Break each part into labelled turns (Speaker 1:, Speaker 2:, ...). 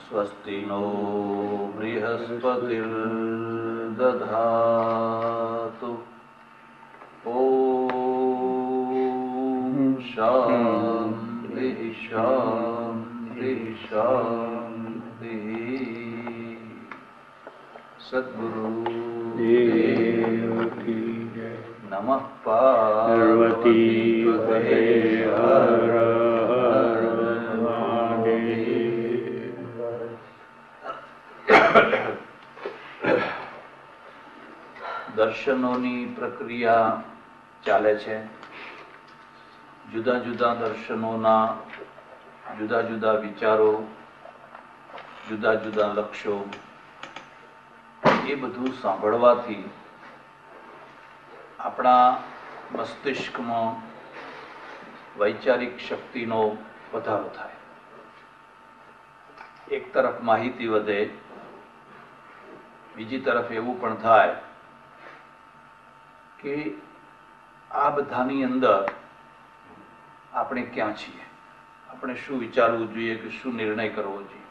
Speaker 1: स्वस्ति नो बृहस्पतिर्दधातु ॐ शान्तिः शान्तिः शान्तिः। सद्गुरु नमः पार्वती पतये हर हर महादेव। દર્શનોની પ્રક્રિયા ચાલે છે. જુદા જુદા દર્શનોના જુદા જુદા વિચારો, જુદા જુદા લક્ષ્યો, એ બધું સાંભળવાથી આપણા મસ્તિષ્કમાં વૈચારિક શક્તિનો વધારો થાય. એક તરફ માહિતી વધે, બીજી તરફ એવું પણ થાય કે આ બધાની અંદર આપણે ક્યાં છીએ, આપણે શું વિચારવું જોઈએ કે શું નિર્ણય કરવો જોઈએ.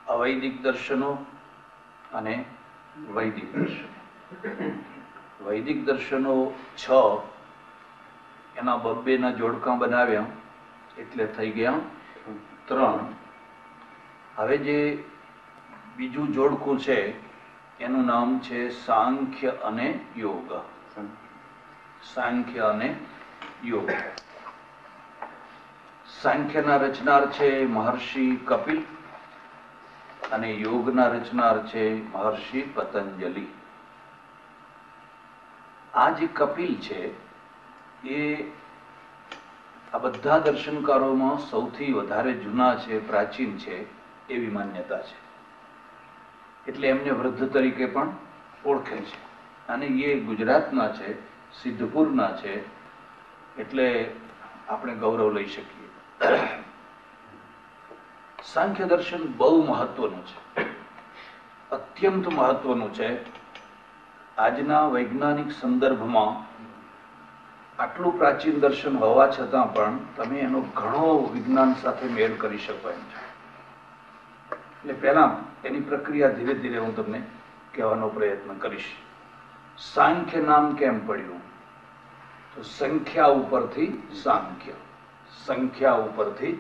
Speaker 1: અવૈદિક દર્શનો અને વૈદિક દર્શનો. વૈદિક દર્શનો 6, એના 2-2ના જોડકા બનાવ્યા એટલે થઈ ગયા 3. હવે જે બીજું જોડકું છે એનું નામ છે સાંખ્ય અને યોગ. સાંખ્ય અને યોગ. સાંખ્યના રચનાર છે મહર્ષિ કપિલ અને યોગના રચનાર છે મહર્ષિ પતંજલિ. આ જે કપિલ છે એ આ બધા દર્શનકારોમાં સૌથી વધારે જૂના છે, પ્રાચીન છે એવી માન્યતા છે. એટલે એમને વૃદ્ધ તરીકે પણ ઓળખે છે. અને એ ગુજરાતના છે, સિદ્ધપુરના છે, એટલે આપણે ગૌરવ લઈ શકીએ. સાંખ્ય દર્શન બહુ મહત્વનું છે, અત્યંત મહત્વનું છે. આજના વૈજ્ઞાનિક સંદર્ભમાં આટલું પ્રાચીન દર્શન હોવા છતાં પણ તમે એનો ઘણો વિજ્ઞાન સાથે મેળ કરી શકો એમ છે. એટલે પહેલા એની પ્રક્રિયા ધીરે ધીરે હું તમને કહેવાનો પ્રયત્ન કરીશ. સાંખ્ય નામ કેમ પડ્યું? તો સંખ્યા ઉપરથી સાંખ્ય, સંખ્યા ઉપરથી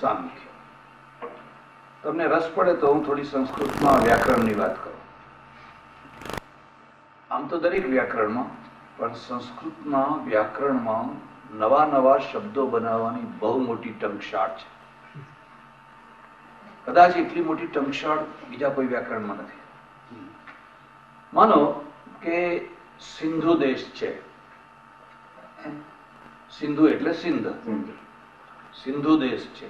Speaker 1: સાંખ્ય. તમને રસ પડે તો હું થોડી સંસ્કૃતમાં વ્યાકરણની વાત કરું. આમ તો દરેક વ્યાકરણમાં, પણ સંસ્કૃતના વ્યાકરણમાં નવા નવા શબ્દો બનાવવાની બહુ મોટી ટંકશાળ છે. કદાચ એટલી મોટી ટંકશાળ બીજા કોઈ વ્યાકરણમાં નથી. માનો કે સિંધુ દેશ છે. સિંધુ એટલે સિંધ, સિંધુ દેશ છે.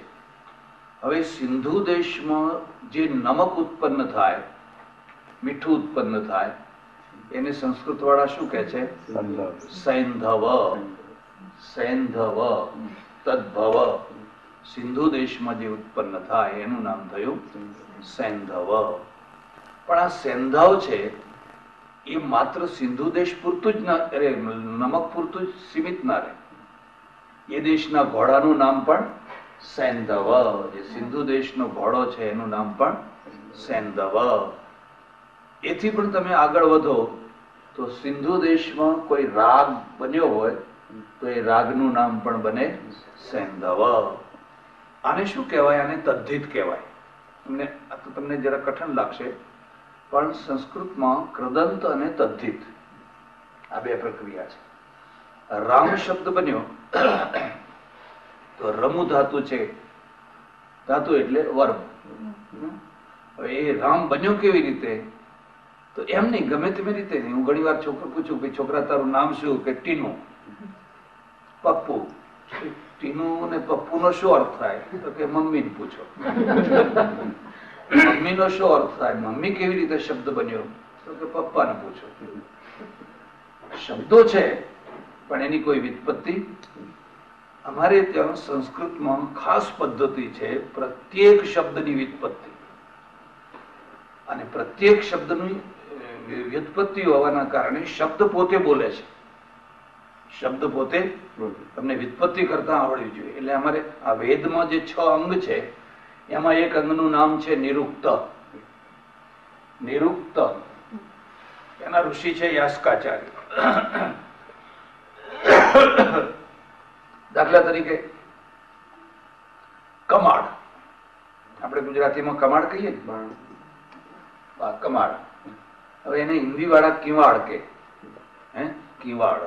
Speaker 1: હવે સિંધુ દેશમાં જે નમક ઉત્પન્ન થાય, મીઠું ઉત્પન્ન થાય, એને સંસ્કૃત વાળા શું કહે છે? સૈંધવ. સૈંધવ તદ્ભવ. સિંધુ દેશમાં જે ઉત્પન્ન થાય એનું નામ થયું સૈંધવ. પણ આ સૈંધવ છે એ માત્ર સિંધુ દેશ પૂરતું જ ના, નમક પૂરતું જ સીમિત ના રહે. એ દેશના ઘોડાનું નામ પણ સૈંધવ. જે સિંધુ દેશનો ઘોડો છે એનું નામ પણ સૈંધવ. એથી પણ તમે આગળ વધો તો સિંધુ દેશમાં કોઈ રાગ બન્યો હોય તો એ રાગનું નામ પણ બને સૈંધવ. આને શું કહેવાય? આને તદ્ધિત કહેવાય. તમને જરા કઠણ લાગશે, પણ સંસ્કૃતમાં કૃદંત અને તદ્ધિત આ બે પ્રક્રિયા છે. રામ શબ્દ બન્યો તો રમુ ધાતુ છે, ધાતુ એટલે વર્મ. હવે એ રામ બન્યો કેવી રીતે? તો એમ નહીં, ગમે તેવી રીતે નહીં. હું ઘણી વાર છોકરો પૂછું કે છોકરા તારું નામ શું? કે ટીનુ. પપ્પુ. ટીનુ ને પપ્પુ નો શું અર્થ થાય? તો કે મમ્મી ને પૂછો. મમ્મી નો શું અર્થ થાય? મમ્મી કેવી રીતે શબ્દ બન્યો? તો કે પપ્પા ને પૂછો. શબ્દો છે પણ એની કોઈ વ્યુત્પત્તિ. અમારે ત્યાં સંસ્કૃતમાં ખાસ પદ્ધતિ છે પ્રત્યેક શબ્દની વ્યુત્પત્તિ, અને પ્રત્યેક શબ્દની વ્યુત્પત્તિ હોવાના કારણે શબ્દ પોતે બોલે છે. શબ્દ પોતે તમને વ્યુત્પત્તિ કરતા આવડવી જોઈએ. એટલે અમારે આ વેદમાં જે 6 અંગ છે એમાં એક અંગનું નામ છે નિરુક્ત. નિરુક્ત એના ઋષિ છે યાસ્કાચાર્ય. દાખલા તરીકે કમાડ, આપણે ગુજરાતીમાં કમાડ કહીએ ને, કમાડ. હવે એને હિન્દી વાળા કિવાડ કે, હે કિવાડ.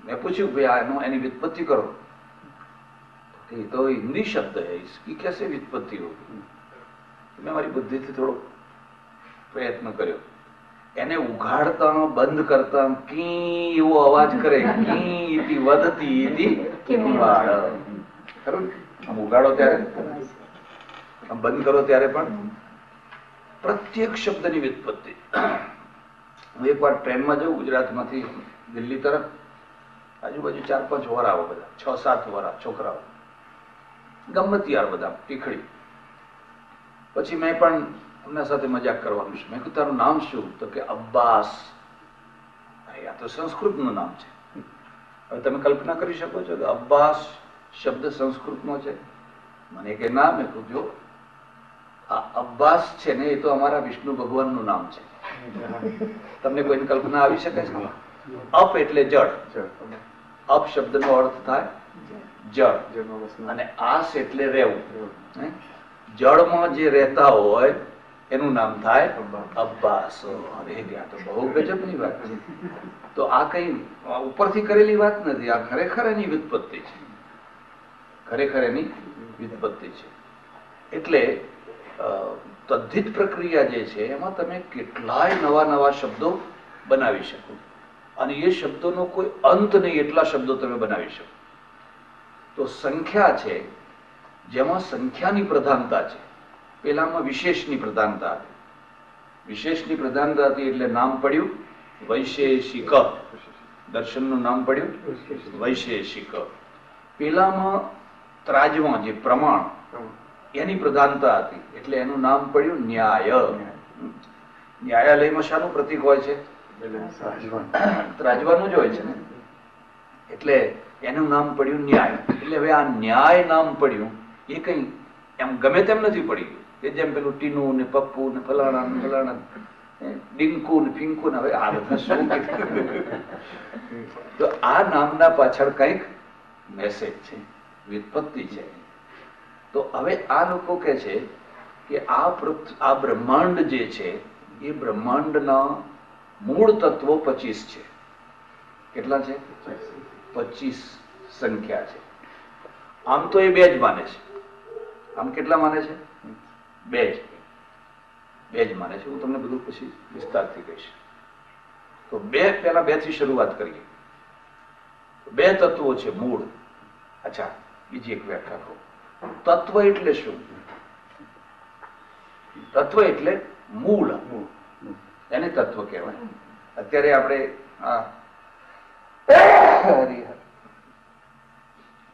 Speaker 1: મેં પૂછ્યું ભાઈ એની વ્યુત્પત્તિ કરો. तो हिंदी शब्द है, इसकी कैसे व्युत्पत्ति होगी? मैं हमारी बुद्धि से थोड़ो प्रयत्न કર્યો. એને ઉઘાડતા બંધ કરતા કી એવો અવાજ કરે, કી ઇતિ વધતી ઇતિ કિવાડ. ખરું ને? આમ ઉઘાડો ત્યારે, આમ બંધ કરો ત્યારે પણ પ્રત્યેક શબ્દની વ્યુત્પત્તિ. હું એકવાર ટ્રેનમાં જાઉં ગુજરાતમાંથી દિલ્હી તરફ, આજુબાજુ 4-5 વરાઓ, બધા 6-7 વરા છોકરાઓ, ગમ્મતિયાર બધા, ટીખડી. પછી મેં પણ એમના સાથે મજાક કરવાનું છે. મેં કીધું તારું નામ શું? તો કે અબ્બાસ. આ તો સંસ્કૃતનું નામ છે. હવે તમે કલ્પના કરી શકો છો કે અબ્બાસ શબ્દ સંસ્કૃતનો છે? મને કે ના. મેં કહ્યું જો આ અબ્બાસ છે ને એ તો અમારા વિષ્ણુ ભગવાનનું નામ છે. તમને કોઈને કલ્પના આવી શકે છે? અપ એટલે જળ. અપ શબ્દનો અર્થ થાય જળ, અને આસ એટલે રહેવું. જળમાં જે રહેતા હોય એનું નામ થાય અબ્બાસ. અરે ત્યાં તો બહુ ગજબની વાત છે. તો આ કઈ ઉપરથી કરેલી વાત નથી, આ ખરેખર એની વ્યુત્પત્તિ છે. ખરેખર એની વ્યુત્પત્તિ છે. એટલે તદ્ધિત પ્રક્રિયા જે છે એમાં તમે કેટલાય નવા નવા શબ્દો બનાવી શકો, અને એ શબ્દોનો કોઈ અંત નહીં એટલા શબ્દો તમે બનાવી શકો. તો સંખ્યા છે જેમાં સંખ્યાની પ્રધાનતા છે. પેલામાં વિશેષની પ્રધાનતા હતી. વિશેષની પ્રધાનતા હતી એટલે નામ પડ્યું વૈશેષિક. દર્શનનું નામ પડ્યું વૈશેષિક. પેલામાં ત્રાજમાં જે પ્રમાણ એની પ્રધાનતા હતી એટલે એનું નામ પડ્યું ન્યાય. ન્યાયાલયમાં શાનું પ્રતીક હોય છે? ત્રાજવાનું જ હોય છે ને. એટલે એનું નામ પડ્યું ન્યાય. એટલે હવે આ ન્યાય નામ પડ્યું એ કઈ એમ ગમે તેમ નથી પડ્યું કે જેમ પેલું ટીનુ ને પપ્પુ ને ફલાણા ને ફલાણા, ડિંકુ ને ફિંકુ ને. હવે આ બધા શું? તો આ નામના પાછળ કઈક મેસેજ છે, વ્યુત્પત્તિ છે. તો હવે આ લોકો કહે છે કે આ બ્રહ્માંડ જે છે એ બ્રહ્માંડના મૂળ તત્વો 25 છે. કેટલા છે? 25 સંખ્યા છે. આમ તો એ 2 જ માને છે. આમ કેટલા માને છે? 2 જ માને છે. હું તમને બધું પછી વિસ્તારથી કહીશ. તો પેલા 2 થી શરૂઆત કરીએ. 2 તત્વો છે મૂળ. અચ્છા, બીજી એક વ્યાખ્યા કહું. તત્વ એટલે શું? તત્વ એટલે મૂળ, એને તત્વ કહેવાય. અત્યારે આપણે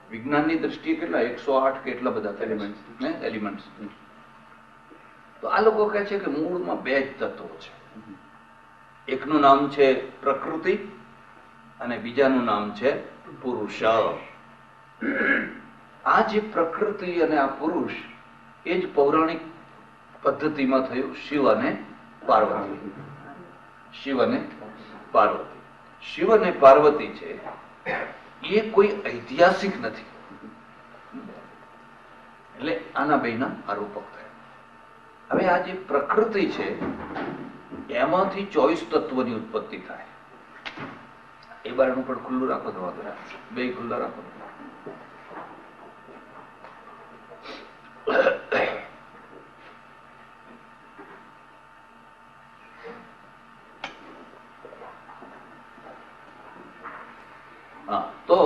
Speaker 1: વિજ્ઞાનની દ્રષ્ટિએ કેટલા 108 કે એટલા બધા એલિમેન્ટ્સ. તો આ લોકો કહે છે કે મૂળમાં 2 જ તત્વો છે. એકનું નામ છે પ્રકૃતિ અને બીજાનું નામ છે પુરુષ. આ જે પ્રકૃતિ અને આ પુરુષ એ જ પૌરાણિક પદ્ધતિમાં થયું શિવ અને પાર્વતી. શિવ અને પાર્વતી. શિવ અને પાર્વતી છે એ કોઈ ઐતિહાસિક નથી. એટલે આના બેના આરોપક થયા. હવે આ જે પ્રકૃતિ છે એમાંથી 24 તત્વોની ઉત્પત્તિ થાય. એ બારણું પણ ખુલ્લું રાખો તો વાંધો નથી, બે ખુલ્લા રાખો. હા, તો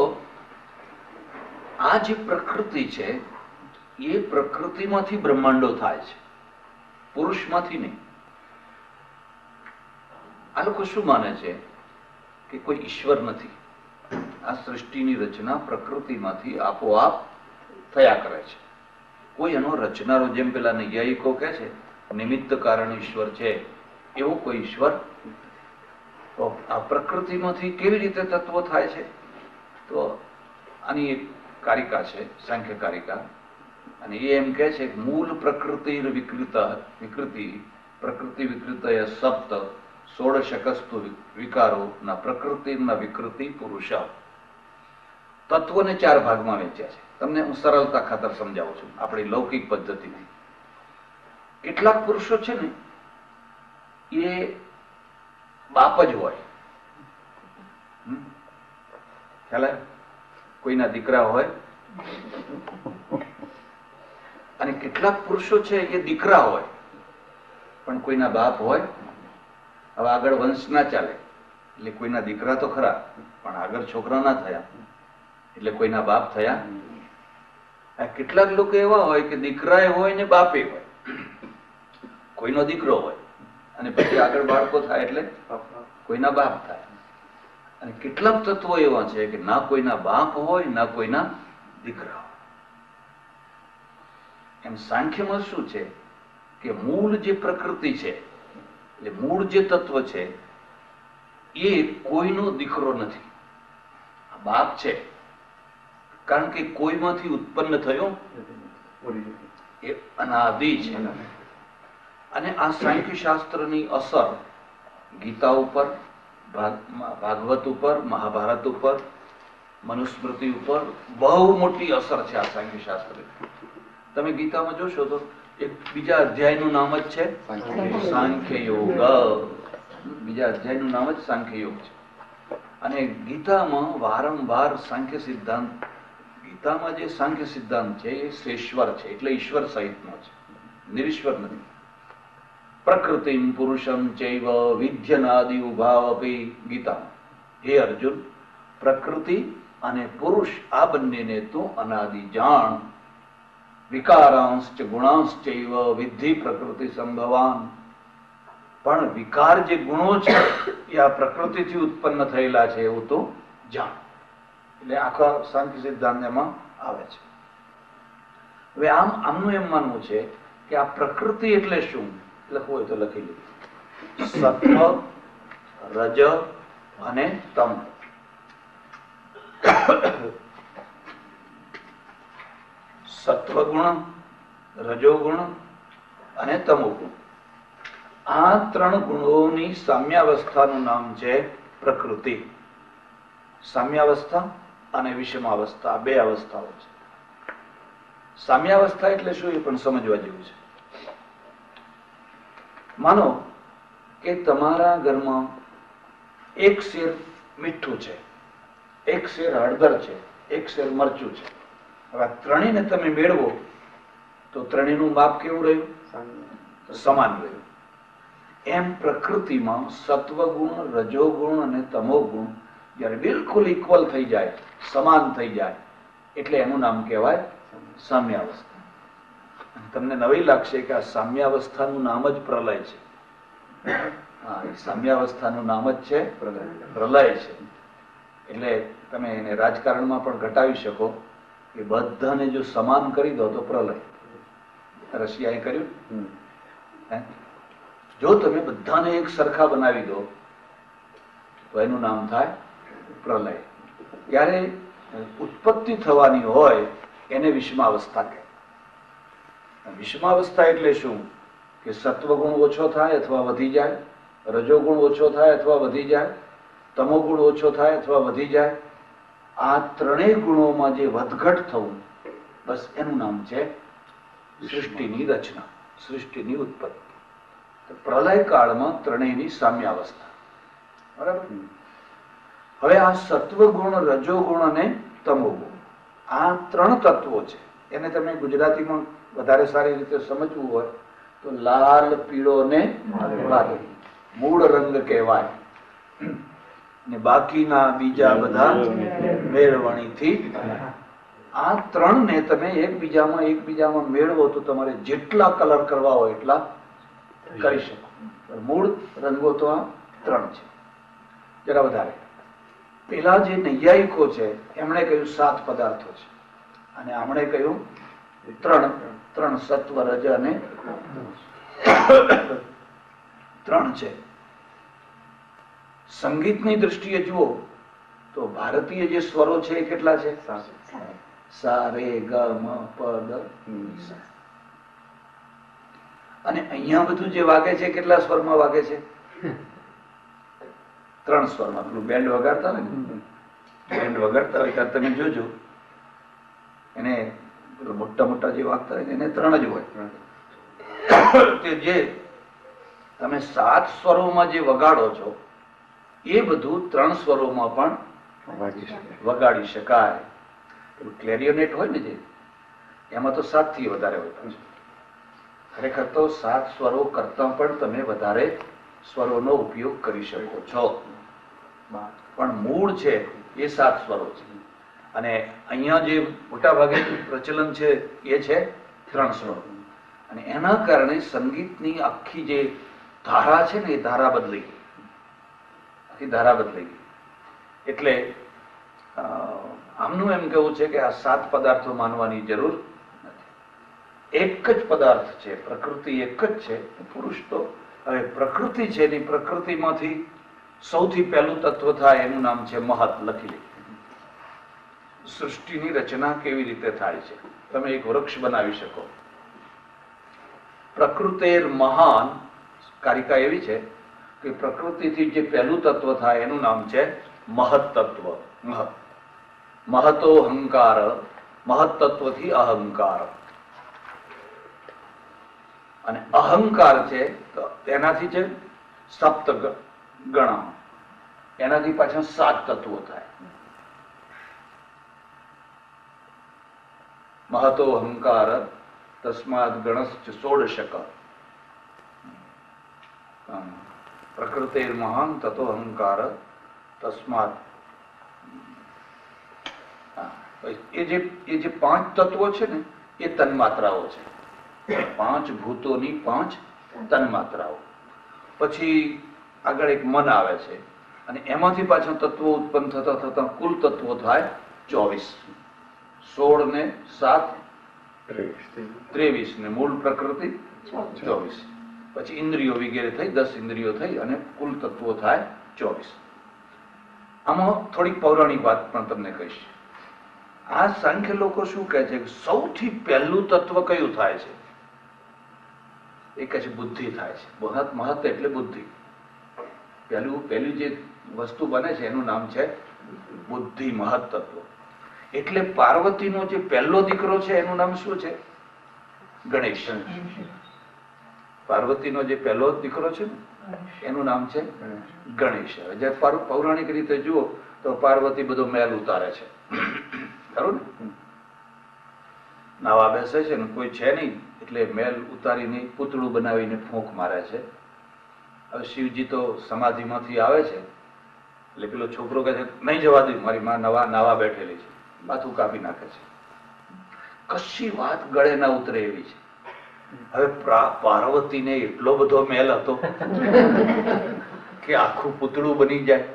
Speaker 1: આ જે પ્રકૃતિ છે એ પ્રકૃતિમાંથી બ્રહ્માંડો થાય છે, પુરુષમાંથી નહીં. આ લોકો શું માને છે કે કોઈ ઈશ્વર નથી, આ સૃષ્ટિની રચના પ્રકૃતિમાંથી આપોઆપ થયા કરે છે. કોઈ એનો રચનારો, જેમ પેલા નૈયાયિકો કહે છે નિમિત્ત કારણ ઈશ્વર છે, એવો કોઈ ઈશ્વર. તો આ પ્રકૃતિમાંથી કેવી રીતે તત્વો થાય છે? તો આની એક કારિકા છે, સાંખ્ય કારિકા, અને એ એમ કહે છે કે મૂળ પ્રકૃતિ પ્રકૃતિ વિકૃતય સપ્ત ષોડશકસ્તુ વિકારો ના પ્રકૃતિ ના વિકૃતિ પુરુષ. તત્વોને 4 ભાગમાં વહેંચ્યા છે. તમને હું સરળતા ખાતર સમજાવું છું આપણી લૌકિક પદ્ધતિથી. કેટલાક પુરુષો છે ને એ બાપ જ હોય, ખ્યાલ આવે? કોઈના દીકરા હોય, અને કેટલાક પુરુષો છે એ દીકરા હોય પણ કોઈના બાપ હોય. હવે આગળ વંશ ના ચાલે એટલે કોઈના દીકરા તો ખરા, પણ આગળ છોકરા ના થયા એટલે કોઈના બાપ થયા. કેટલાક લોકો એવા હોય કે દીકરાએ હોય ને બાપે હોય, કોઈનો દીકરો હોય અને પછી આગળ બાળકો થાય એટલે કોઈના બાપ થાય. અને કેટલાક તત્વો એવા છે કે ના કોઈના બાપ હોય ના કોઈના દીકરા હોય. એમ સાંખ્યમાં શું છે કે મૂળ જે પ્રકૃતિ છે, એટલે મૂળ જે તત્વ છે એ કોઈનો દીકરો નથી, બાપ છે. કારણ કે કોઈમાંથી ઉત્પન્ન થયો એ અનાદિ છે. અને આ સાંખ્ય શાસ્ત્રની અસર ગીતા ઉપર, ભાગવત ઉપર, મહાભારત ઉપર, મનુસ્મૃતિ ઉપર બહુ મોટી અસર છે આ સાંખ્ય શાસ્ત્ર. તમે ગીતામાં જોશો તો એક બીજા અધ્યાયનું નામ જ છે સાંખ્ય યોગ. બીજા અધ્યાયનું નામ જ સાંખ્ય યોગ છે. અને ગીતામાં વારંવાર સાંખ્ય સિદ્ધાંત, ગીતામાં જે સાંખ્ય સિદ્ધાંત છે એ શેશ્વર છે, એટલે ઈશ્વર સહિતનો છે, નિરીશ્વર નથી. પ્રકૃતિમ પુરુષમ ચૈવ વિદ્યનાદિ ઉભાવપી ગીતામાં. હે અર્જુન, પ્રકૃતિ અને પુરુષ આ બંનેને તું અનાદિ જાણ. વિકારાંશ્ચ ગુણાંશ્ચૈવ વિદ્ધિ પ્રકૃતિ સંભવાન. પણ વિકાર જે ગુણો છે એ આ પ્રકૃતિથી ઉત્પન્ન થયેલા છે એવું તો જાણ. એટલે આખા સાંખ્ય સિદ્ધાંત એમાં આવે છે. હવે આમનું એમ માનવું છે કે આ પ્રકૃતિ એટલે શું? લખવું હોય તો લખી લો. સત્વ, રજ અને તમ. સત્વગુણ, રજોગુણ અને તમોગુણ, આ 3 ગુણોની સામ્યાવસ્થાનું નામ છે પ્રકૃતિ. સામ્યાવસ્થા અને વિષમાવસ્થા, 2 અવસ્થાઓ છે. સામ્યાવસ્થા એટલે શું એ પણ સમજવા જેવું છે. માનો કે તમારા ઘરમાં 1 શેર મીઠું છે, 1 શેર હળદર છે, 1 શેર મરચું છે. હવે ત્રણેયને તમે મેળવો તો ત્રણેયનું માપ કેવું રહ્યું? સમાન રહ્યું. એમ પ્રકૃતિમાં સત્વગુણ, રજોગુણ અને તમોગુણ જયારે બિલકુલ ઇક્વલ થઈ જાય, સમાન થઈ જાય, એટલે એનું નામ કહેવાય સામ્યાવસ્થા. તમને નવી લાગશે કે આ સામ્યાવસ્થાનું નામ જ પ્રલય છે. હા, સામ્યાવસ્થાનું નામ જ છે પ્રલય છે. એટલે તમે એને રાજકારણમાં પણ ઘટાવી શકો કે બધાને જો સમાન કરી દો તો પ્રલય. રશિયાએ કર્યું. જો તમે બધાને એક સરખા બનાવી દો તો એનું નામ થાય પ્રલય. ત્યારે ઉત્પત્તિ થવાની હોય એને વિષમાવસ્થા કહે. વિષમાવસ્થા એટલે શું? કે સત્વગુણ ઓછો થાય અથવા વધી જાય, રજોગુણ ઓછો થાય અથવા વધી જાય, તમોગુણ ઓછો થાય અથવા વધી જાય. આ 3 ગુણોમાં જે વધઘટ થવું, બસ એનું નામ છે સૃષ્ટિની રચના. સૃષ્ટિની ઉત્પત્તિ. પ્રલય કાળમાં ત્રણેયની સામ્યાવસ્થા. બરાબર. હવે આ સત્વગુણ, રજોગુણ અને તમોગુણ, આ ત્રણ તત્વો છે. એને તમે ગુજરાતીમાં વધારે સારી રીતે સમજવું હોય તો લાલ, પીળો ને વાદળી મૂળ રંગ કહેવાય. ને બાકીના બીજા બધા મેળવણીથી. આ ત્રણ ને તમે એકબીજામાં મેળવો તો તમારે જેટલા કલર કરવા હોય એટલા કરી શકો. મૂળ રંગો તો આ ત્રણ છે. જરા વધારે પેલા જે નૈયાયિકો છે એમણે કહ્યું 7 પદાર્થો છે અને આમણે કહ્યું ત્રણ સત્વ, રજ અને 3 છે. સંગીતની દૃષ્ટિએ જુઓ તો ભારતીય જે સ્વરો છે એ કેટલા છે? સા, રે, ગ, મ, પ, દ, સા. અને અહીંયા બધું જે વાગે છે કેટલા સ્વરમાં વાગે છે? 3 સ્વરમાં. પેલું બેન્ડ વગાડતા હોય ને, બેન્ડ વગાડતા હોય ત્યારે તમે જોજો એને મોટા મોટા જે વાગતા હોય એને 3 જ હોય. તે જે તમે 7 સ્વરોમાં જે વગાડો છો એ બધું 3 સ્વરોમાં પણ વગાડી શકાય. ક્લેરિયોનેટ હોય ને જે, એમાં તો 7 થી વધારે હોય. ખરેખર તો 7 સ્વરો કરતા પણ તમે વધારે સ્વરોનો ઉપયોગ કરી શકો છો, પણ મૂળ છે એ 7 સ્વરો છે. અને અહીંયા જે મોટા ભાગે પ્રચલન છે એ છે 3 સ્વરો. અને એના કારણે સંગીતની આખી જે ધારા છે ને એ ધારા બદલાઈ ગઈ. આખી ધારા બદલાઈ ગઈ. એટલે આમનું એમ કહેવું છે કે આ 7 પદાર્થો માનવાની જરૂર નથી. એક જ પદાર્થ છે, પ્રકૃતિ એક જ છે. પુરુષ તો હવે પ્રકૃતિ છે એની પ્રકૃતિમાંથી સૌથી પહેલું તત્વ થાય એનું નામ છે મહત. લખી લે સૃષ્ટિની રચના કેવી રીતે થાય છે. તમે એક વૃક્ષ બનાવી શકો. પ્રકૃતેર મહાન કારિકા એવી છે કે પ્રકૃતિથી જે પહેલું તત્વ થાય એનું નામ છે મહત તત્વ. મહતો અહંકાર, મહત તત્વથી અહંકાર. અને અહંકાર છે તો એનાથી છે સપ્ત ગણ, એનાથી પાછા 7 તત્વો થાય. મહતો અહંકાર તસ્માદ ગણશ્ચ 16. પ્રકૃતિર મહાન તતો અહંકાર તસ્માદ. એ જે 5 તત્વો છે ને એ તન્માત્રાઓ છે. 5 ભૂતોની 5 તન્માત્રાઓ. પછી આગળ એક મન આવે છે અને એમાંથી પાછા તત્વો ઉત્પન્ન થતા થતા કુલ તત્વો થાય 24. 16 ને 7 23 ને મૂળ પ્રકૃતિ 24. પછી ઇન્દ્રિયો વગેરે થઈ 10 ઇન્દ્રિયો થઈ અને કુલ તત્વો થાય 24. આમાં થોડીક પૌરાણિક વાત પણ તમને કહીશ. આ સાંખ્ય લોકો શું કહે છે કે સૌથી પહેલું તત્વ કયું થાય છે? એ કહે છે બુદ્ધિ થાય છે. મહત એટલે બુદ્ધિ. પહેલી જે વસ્તુ બને છે એનું નામ છે બુદ્ધિ, મહત તત્વ. એટલે પાર્વતીનો જે પહેલો દીકરો છે એનું નામ શું છે? ગણેશ. પાર્વતીનો જે પહેલો દીકરો છે ને એનું નામ છે ગણેશ. જે પૌરાણિક રીતે જુઓ તો પાર્વતી બધો મેલ ઉતારે છે, ખરું ને? નાવા બેસે છે ને કોઈ છે નહીં એટલે મેલ ઉતારીને પૂતળું બનાવીને ફૂંક મારે છે. હવે શિવજી તો સમાધિમાંથી આવે છે એટલે પેલો છોકરો કહે છે નહીં જવા દે, મારી માં નાવા બેઠેલી છે. માથું કાપી નાખે છે. કશી વાત ગળે ના ઉતરે એવી છે. હવે પાર્વતીને એટલો બધો મેલ હતો કે આખું પૂતળું બની જાય.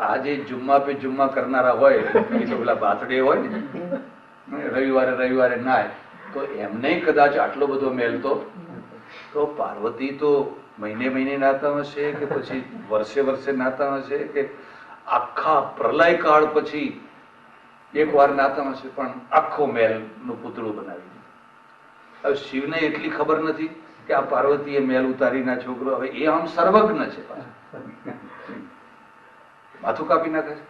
Speaker 1: આ જે જુમ્મા પે જુમ્મા કરનારા હોય એ તો પેલા બાથડે હોય ને, રવિવારે નાય તો એમને કદાચ આટલો બધો મેલ તો પાર્વતી તો મહિને નાતા હશે કે પછી વર્ષે નાતા હશે કે આખા પ્રલય કાળ પછી એક વાર નાતા હશે, પણ આખો મેલ નું પૂતળું બનાવી. હવે શિવને એટલી ખબર નથી કે આ પાર્વતીએ મેલ ઉતારીના છોકરો. હવે એ આમ સર્વજ્ઞ છે, માથું કાપી નાખે છે.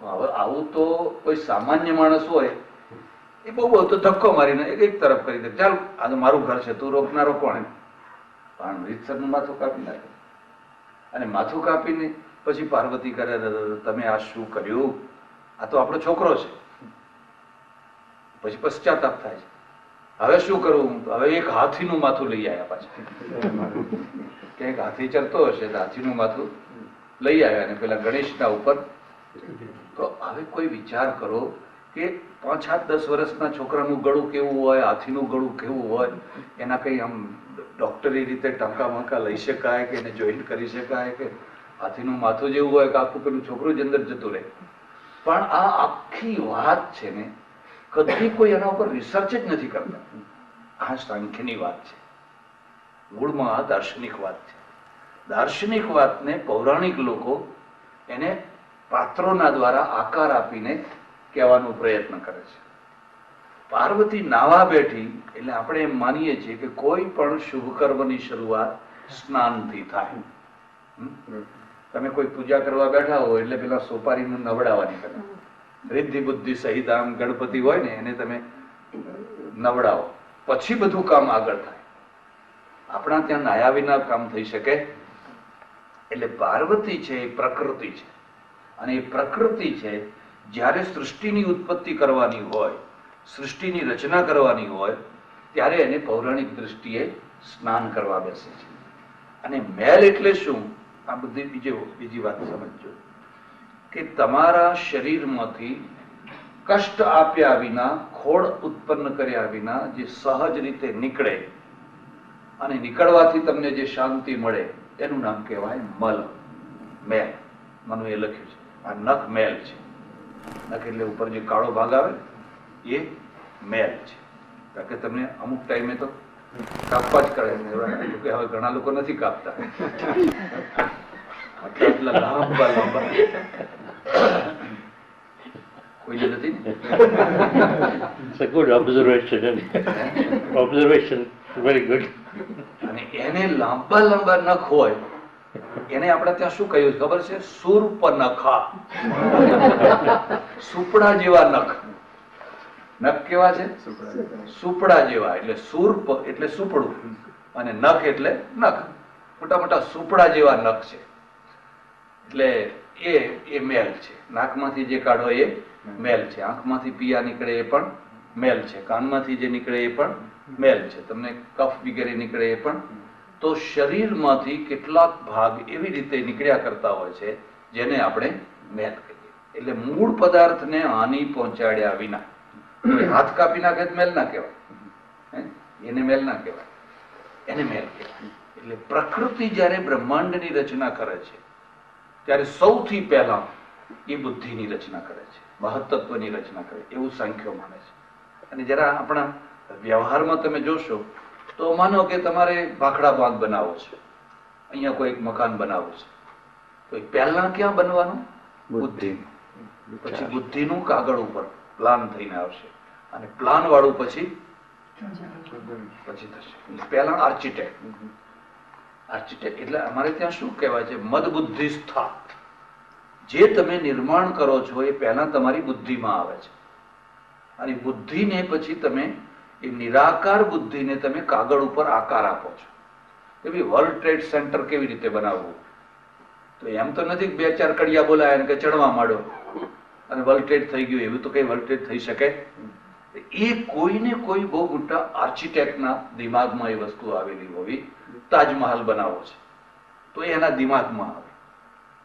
Speaker 1: હવે આવું તો કોઈ સામાન્ય માણસ હોય એ બહુ તો ધક્કો મારીને એક તરફ કરી દે, ચાલ આ તો મારું ઘર છે, તું રોકનારો કોણ? પણ રીતસરનું માથું કાપી નાખે. અને માથું કાપીને પછી પાર્વતી કરે, તમે આ શું કર્યું? આ તો આપણો છોકરો છે. પછી પશ્ચાતાપ થાય છે, હવે શું કરવું? હવે એક હાથીનું માથું લઈ આવ્યા પાછા. ક્યાંક હાથી ચરતો હશે તો હાથીનું માથું લઈ આવ્યા અને પેલા ગણેશના ઉપર. તો હવે કોઈ વિચાર કરો કે 5-10 વર્ષના છોકરાનું ગળું કેવું હોય, હાથીનું ગળું કેવું હોય, એના કઈ આમ ડોક્ટરી રીતે ટંકા મંકા લઈ શકાય કે એને જોઈન્ટ કરી શકાય કે હાથીનું માથું જેવું હોય કે આખું પેલું છોકરું જ અંદર જતું રહે? પણ આ આખી વાત છે ને, કદી કોઈ એના ઉપર રિસર્ચ જ નથી કરતા. આ સાંખ્યની વાત છે, મૂળમાં આ દાર્શનિક વાત છે. દાર્શનિક વાતને પૌરાણિક લોકો એને પાત્રોના દ્વારા આકાર આપીને કહેવાનો પ્રયત્ન કરે છે. પાર્વતી નાવા બેઠી એટલે આપણે એમ માનીએ છીએ કે કોઈ પણ શુભ કર્મની શરૂઆત સ્નાનથી થાય. તમે કોઈ પૂજા કરવા બેઠા હો એટલે પેલા સોપારીનું નવડાવવાની કરે, રિદ્ધિ બુદ્ધિ સહિત આમ ગણપતિ હોય ને એને તમે નવડાવો, પછી બધું કામ આગળ થાય. આપણા ત્યાં નાયા વિના કામ થઈ શકે? એટલે પાર્વતી છે એ પ્રકૃતિ છે, અને એ પ્રકૃતિ છે જ્યારે સૃષ્ટિની ઉત્પત્તિ કરવાની હોય, સૃષ્ટિની રચના કરવાની હોય, ત્યારે એને પૌરાણિક દ્રષ્ટિએ સ્નાન કરવા બેસે છે. અને મેલ એટલે શું? આ બધી બીજી વાત સમજજો કે તમારા શરીરમાંથી કષ્ટ આપ્યા વિના, ખોડ ઉત્પન્ન કર્યા વિના જે સહજ રીતે નીકળે અને નીકળવાથી તમને જે શાંતિ મળે એનું નામ કહેવાય મલ, મેલ. મનુ એ લખ્યું છે આ નખ મેલ છે. નખ એટલે ઉપર જે કાળો ભાગ આવે એ મેલ છે. કારણ કે તમને અમુક ટાઈમે તો કાપવા જ કરે, કે હવે ઘણા લોકો નથી કાપતા. આટલા લાંબા લાંબા કોઈ નથી ને.
Speaker 2: It's a good observation. Observation, very good.
Speaker 1: અને એને લાંબા લાંબા નખ હોય એને આપણે ત્યાં શું કહ્યું ખબર છે? શૂર્પનખા. સુપડા જેવા નખ. નખ કેવા છે? સુપડા જેવા. એટલે શૂર્પ એટલે સુપડું અને નખ એટલે નખ. મોટા મોટા સુપડા જેવા નખ છે. એટલે એ મેલ છે. નાકમાંથી જે કાઢો એ મેલ છે. આંખમાંથી પિયા નીકળે એ પણ મેલ છે. કાનમાંથી જે નીકળે એ પણ મેલ છે. તમને કફ વગેરે નીકળે એ પણ. તો શરીરમાંથી કેટલાક ભાગ એવી રીતે નીકળ્યા કરતા હોય છે જેને આપણે મેલ કહીએ. એટલે મૂળ પદાર્થને હાનિ પહોંચાડ્યા વિના હાથ કાપી નાખે મેલ ના કહેવાય, એને મેલ ના કહેવાય, એને મેલ કહેવાય. એટલે પ્રકૃતિ જ્યારે બ્રહ્માંડની રચના કરે છે ત્યારે સૌથી પહેલા એ બુદ્ધિની રચના કરે છે, મહત્તત્વની રચના કરે, એવું સાંખ્યો માને છે. અને જરા આપણા વ્યવહારમાં તમે જોશો તો માનો કે તમારે ભાખડા બાંધ બનાવવો છે, અહીંયા કોઈ એક મકાન બનાવવું છે, તો એ પહેલા ક્યાં બનવાનું? બુદ્ધિ. પછી બુદ્ધિનું કાગળ ઉપર પ્લાન થઈને આવશે અને પ્લાન વાળું પછી થશે. પહેલા આર્કિટેક્ટ. આર્કિટેક્ટ એટલે અમારે ત્યાં શું કહેવાય છે? મદ બુદ્ધિ સ્થા. જે તમે નિર્માણ કરો છો એ પહેલા તમારી બુદ્ધિમાં આવે છે, અને બુદ્ધિને પછી તમે એ નિરાકાર બુદ્ધિને તમે કાગળ ઉપર આકાર આપો છો. કે ભાઈ વર્લ્ડ ટ્રેડ સેન્ટર કેવી રીતે બનાવવું? તો એમ તો નથી 2-4 કડિયા બોલાય કે ચડવા માંડો અને વર્લ્ડ ટ્રેડ થઈ ગયું. એવું તો કઈ વર્લ્ડ ટ્રેડ થઈ શકે? એ કોઈને કોઈ બહુ મોટા આર્કિટેક્ટના દિમાગમાં એ વસ્તુ આવેલી હોવી. તાજમહાલ બનાવવો છે તો એના દિમાગમાં આવે,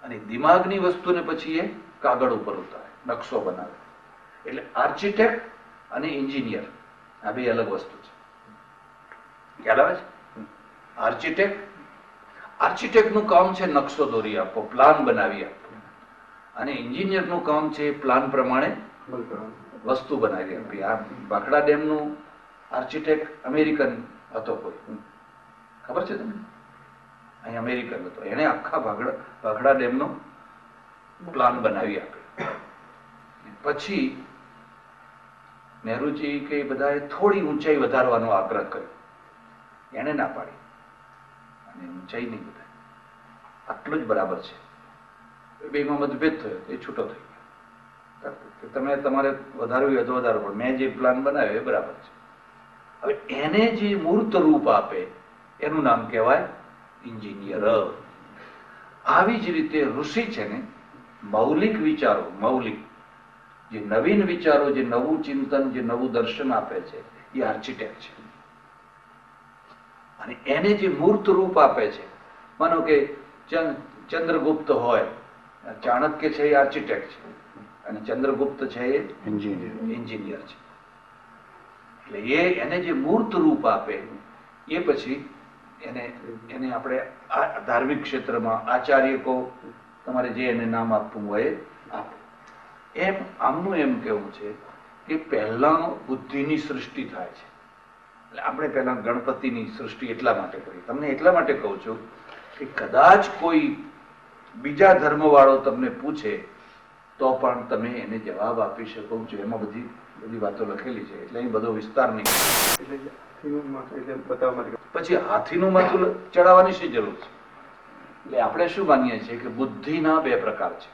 Speaker 1: અને દિમાગની વસ્તુને પછી એ કાગળ ઉપર ઉતારે, નકશો બનાવે. એટલે આર્કિટેક્ટ અને એન્જિનિયર આ બે અલગ વસ્તુ છે. ખ્યાલ આવે છે? આર્કિટેક્ટનું કામ છે નકશો દોરી આપો, પ્લાન બનાવી આપો, અને એન્જિનિયરનું કામ છે પ્લાન પ્રમાણે વસ્તુ બનાવી આપી. આ ભાખડા ડેમનું આર્કિટેક્ટ અમેરિકન હતો, કોઈ ખબર છે તમને? અહીં અમેરિકન હતો, એને આખા ભાખડા ડેમનો પ્લાન બનાવી આપ્યો. પછી નહેરુજી કે બધાએ થોડી ઊંચાઈ વધારવાનો આગ્રહ કર્યો, એને ના પાડી. અને ઊંચાઈ નહીં બધા, આટલું જ બરાબર છે. બેમાં મતભેદ થયો, એ છૂટો થઈ ગયો. કે તમે તમારે વધારવું હોય તો વધારો, પણ મેં જે પ્લાન બનાવ્યો એ બરાબર છે. હવે એને જે મૂર્ત રૂપ આપે એનું નામ કહેવાય એન્જિનિયર. આવી જ રીતે ઋષિ છે ને, મૌલિક વિચારો, મૌલિક જે નવીન વિચારો, જે નવું ચિંતન, જે નવું દર્શન આપે છે એ આર્કિટેક્ટ છે. અને એને જે મૂર્ત રૂપ આપે છે, માનો કે ચંદ્રગુપ્ત હોય, ચાણક્ય છે એ આર્કિટેક્ટ છે અને ચંદ્રગુપ્ત છે એ એન્જિનિયર છે. એટલે એને જે મૂર્ત રૂપ આપે એ પછી એને આપણે ધાર્મિક ક્ષેત્રમાં આચાર્ય કહો, તમારે જે એને નામ આપવું હોય આપો. એમ આમનું એમ કેવું છે કે પહેલા બુદ્ધિની સૃષ્ટિ થાય છે. એટલે આપણે પહેલા ગણપતિની સૃષ્ટિ એટલા માટે કરી. તમને એટલા માટે કહું છું કે કદાચ કોઈ બીજા ધર્મવાળો તમને પૂછે તો પણ તમે એને જવાબ આપી શકો છો. એમાં બધી વાતો લખેલી છે, એટલે અહીં બધો વિસ્તાર નહીં. પછી હાથીનું માથું ચડાવવાની શી જરૂર છે? એટલે આપણે શું માનીએ છીએ કે બુદ્ધિના બે પ્રકાર છે,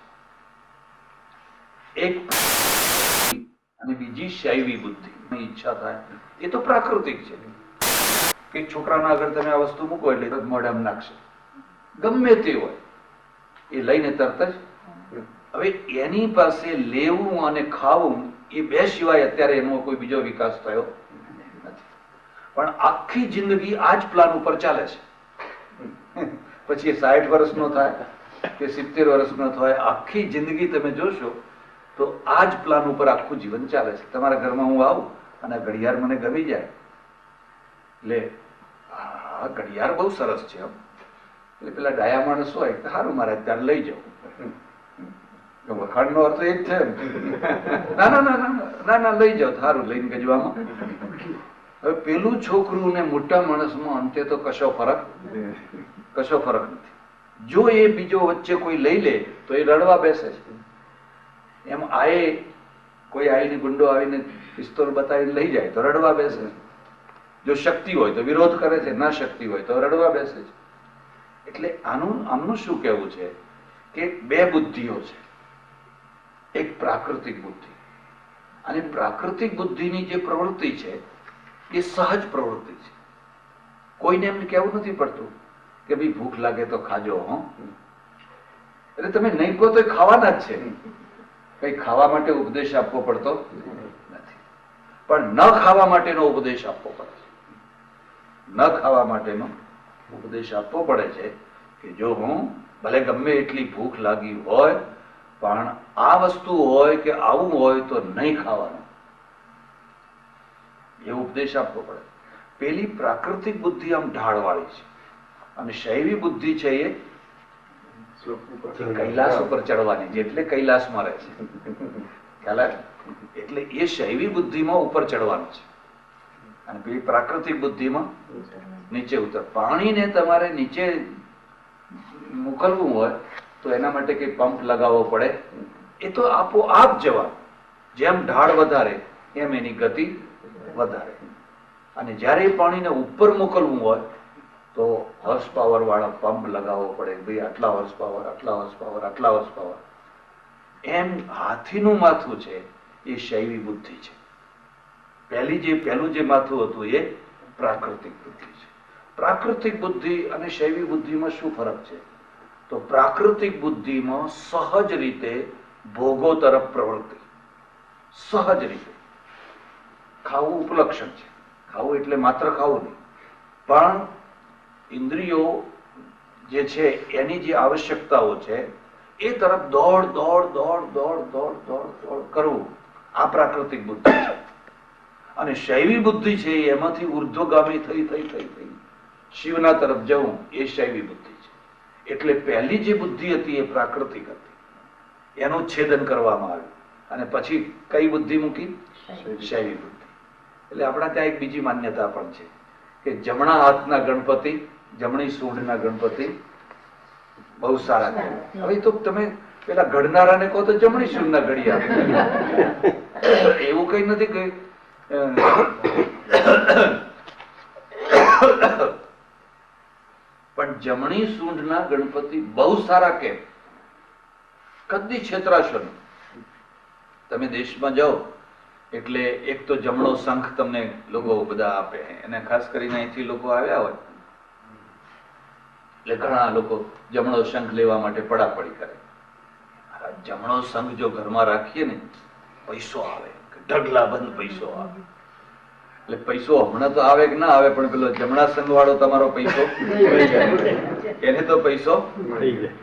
Speaker 1: એક અને બીજી શૈવી બુદ્ધિ. ઈચ્છા થાય એ તો પ્રાકૃતિક છે કે છોકરાના આગળ તમે આ વસ્તુ મૂકો એટલે મોઢામાં નાખશે, ગમે તે હોય એ લઈને તરત જ. હવે એની પાસે લેવું અને ખાવું એ બે સિવાય અત્યારે એનો કોઈ બીજો વિકાસ થયો નથી. પણ આખી જિંદગી આ જ પ્લાન ઉપર ચાલે છે. પછી એ 60 વર્ષનો થાય કે 70 વર્ષનો થાય, આખી જિંદગી તમે જોશો તો આ જ પ્લાન ઉપર આખું જીવન ચાલે છે. તમારા ઘરમાં હું આવું અને ઘડિયાળ મને ગમી જાય, એટલે આ ઘડિયાળ બહુ સરસ છે, એટલે પેલા ડાયા માણસ હોય કે સારું મારે અત્યારે લઈ જાઉં. વખાણનો અર્થ એ જ છે, ના ના ના ના ના લઈ જાઓ, સારું લઈને ગજવામાં. હવે પેલું છોકરું ને મોટા માણસમાં અંતે તો કશો ફરક નથી. જો એ બીજો વચ્ચે કોઈ લઈ લે તો એ રડવા બેસે છે. એમ કોઈ આવીને ગુંડો આવીને પિસ્તોલ બતાવીને લઈ જાય તો રડવા બેસે છે. જો શક્તિ હોય તો વિરોધ કરે છે, ના શક્તિ હોય તો રડવા બેસે છે. એટલે આમનું શું કહેવું છે કે બે બુદ્ધિઓ છે, એક પ્રાકૃતિક બુદ્ધિ, અને પ્રાકૃતિક બુદ્ધિની જે પ્રવૃત્તિ છે એ સહજ પ્રવૃત્તિ છે. કોઈને એમને કહેવું નથી પડતું કે ભાઈ ભૂખ લાગે તો ખાજો. એટલે તમે નહીં કહો તો ખાવાના જ છે, કઈ ખાવા માટે ઉપદેશ આપવો પડતો નથી. પણ ન ખાવા માટેનો ઉપદેશ આપવો પડે છે. ન ખાવા માટેનો ઉપદેશ આપવો પડે છે કે જો હું ભલે ગમે એટલી ભૂખ લાગી હોય પણ આ વસ્તુ હોય કે આવું હોય તો નહીં ખાવાનું, એ ઉપદેશ આપવો પડે. પેલી પ્રાકૃતિક બુદ્ધિ આમ ઢાળવાળી છે, અને શૈવી બુદ્ધિ છે એ કૈલાસ ઉપર ચડવાની છે, એટલે કૈલાસમાં રહે છે. ખ્યાલ આવે? એટલે એ શૈવી બુદ્ધિમાં ઉપર ચડવાનું છે અને પેલી પ્રાકૃતિક બુદ્ધિમાં નીચે ઉતર. પાણીને તમારે નીચે મોકલવું હોય તો એના માટે કઈ પંપ લગાવવો પડે? એ તો આપોઆપ જવાનું. જેમ ઢાળ વધારે એમ એની ગતિ વધારે. અને જ્યારે એ પાણીને ઉપર મોકલવું હોય તો હોર્સ પાવર વાળા પંપ લગાવવો પડે. ભાઈ આટલા હોર્સ પાવર, આટલા હોર્સ પાવર, આટલા હોર્સ પાવર. એમ હાથીનું માથું છે એ શૈવી બુદ્ધિ છે. પહેલું જે માથું હતું એ પ્રાકૃતિક બુદ્ધિ છે. પ્રાકૃતિક બુદ્ધિ અને શૈવી બુદ્ધિમાં શું ફરક છે? તો પ્રાકૃતિક બુદ્ધિમાં સહજ રીતે ભોગો તરફ પ્રવૃત્તિ, સહજ રીતે. ખાવું ઉપલક્ષણ છે. ખાવું એટલે માત્ર ખાવું નહીં, પણ ઇન્દ્રિયો જે છે એની જે આવશ્યકતાઓ છે એ તરફ દોડ દોડ દોડ દોડ દોડ દોડ દોડ કરવું, આ પ્રાકૃતિક બુદ્ધિ છે. અને શૈવી બુદ્ધિ છે એમાંથી ઉર્ધ્વગામી થઈ થઈ થઈ થઈ શિવના તરફ જવું, એ શૈવી બુદ્ધિ છે. એટલે પહેલી જે બુદ્ધિ હતી એ પ્રાકૃતિક હતી, એનું છેદન કરવામાં આવ્યું અને પછી કઈ બુદ્ધિ મૂકી? શૈવી બુદ્ધિ. એટલે આપણા ત્યાં એક બીજી માન્યતા પણ છે કે જમણા હાથના ગણપતિ, જમણી સૂંઢના ગણપતિ બહુ સારા છે. હવે તો તમે પેલા ઘડનારાને કહો તો જમણી સૂંઢના ઘડી આપે, એવું કઈ નથી કે પણ જમણી સૂંઢના ગણપતિ બહુ સારા કેમ? કદી છેતરાશો નહીં. તમે દેશમાં જાઓ એટલે એક તો જમણો શંખ તમને લોકો બધા આપે, અને ખાસ કરીને અહીંથી લોકો આવ્યા હોય એટલે ઘણા લોકો જમણો શંખ લેવા માટે પડાપડી કરે. જમણો શંખ જો ઘરમાં રાખીએ ને પૈસો આવે, ઢગલાબંધ પૈસો આવે. એટલે પૈસો હમણાં તો આવે કે ના આવે, પણ પેલો જમણા સંઘ વાળો તમારો પૈસો એને તો પૈસો
Speaker 2: થઈ જાય.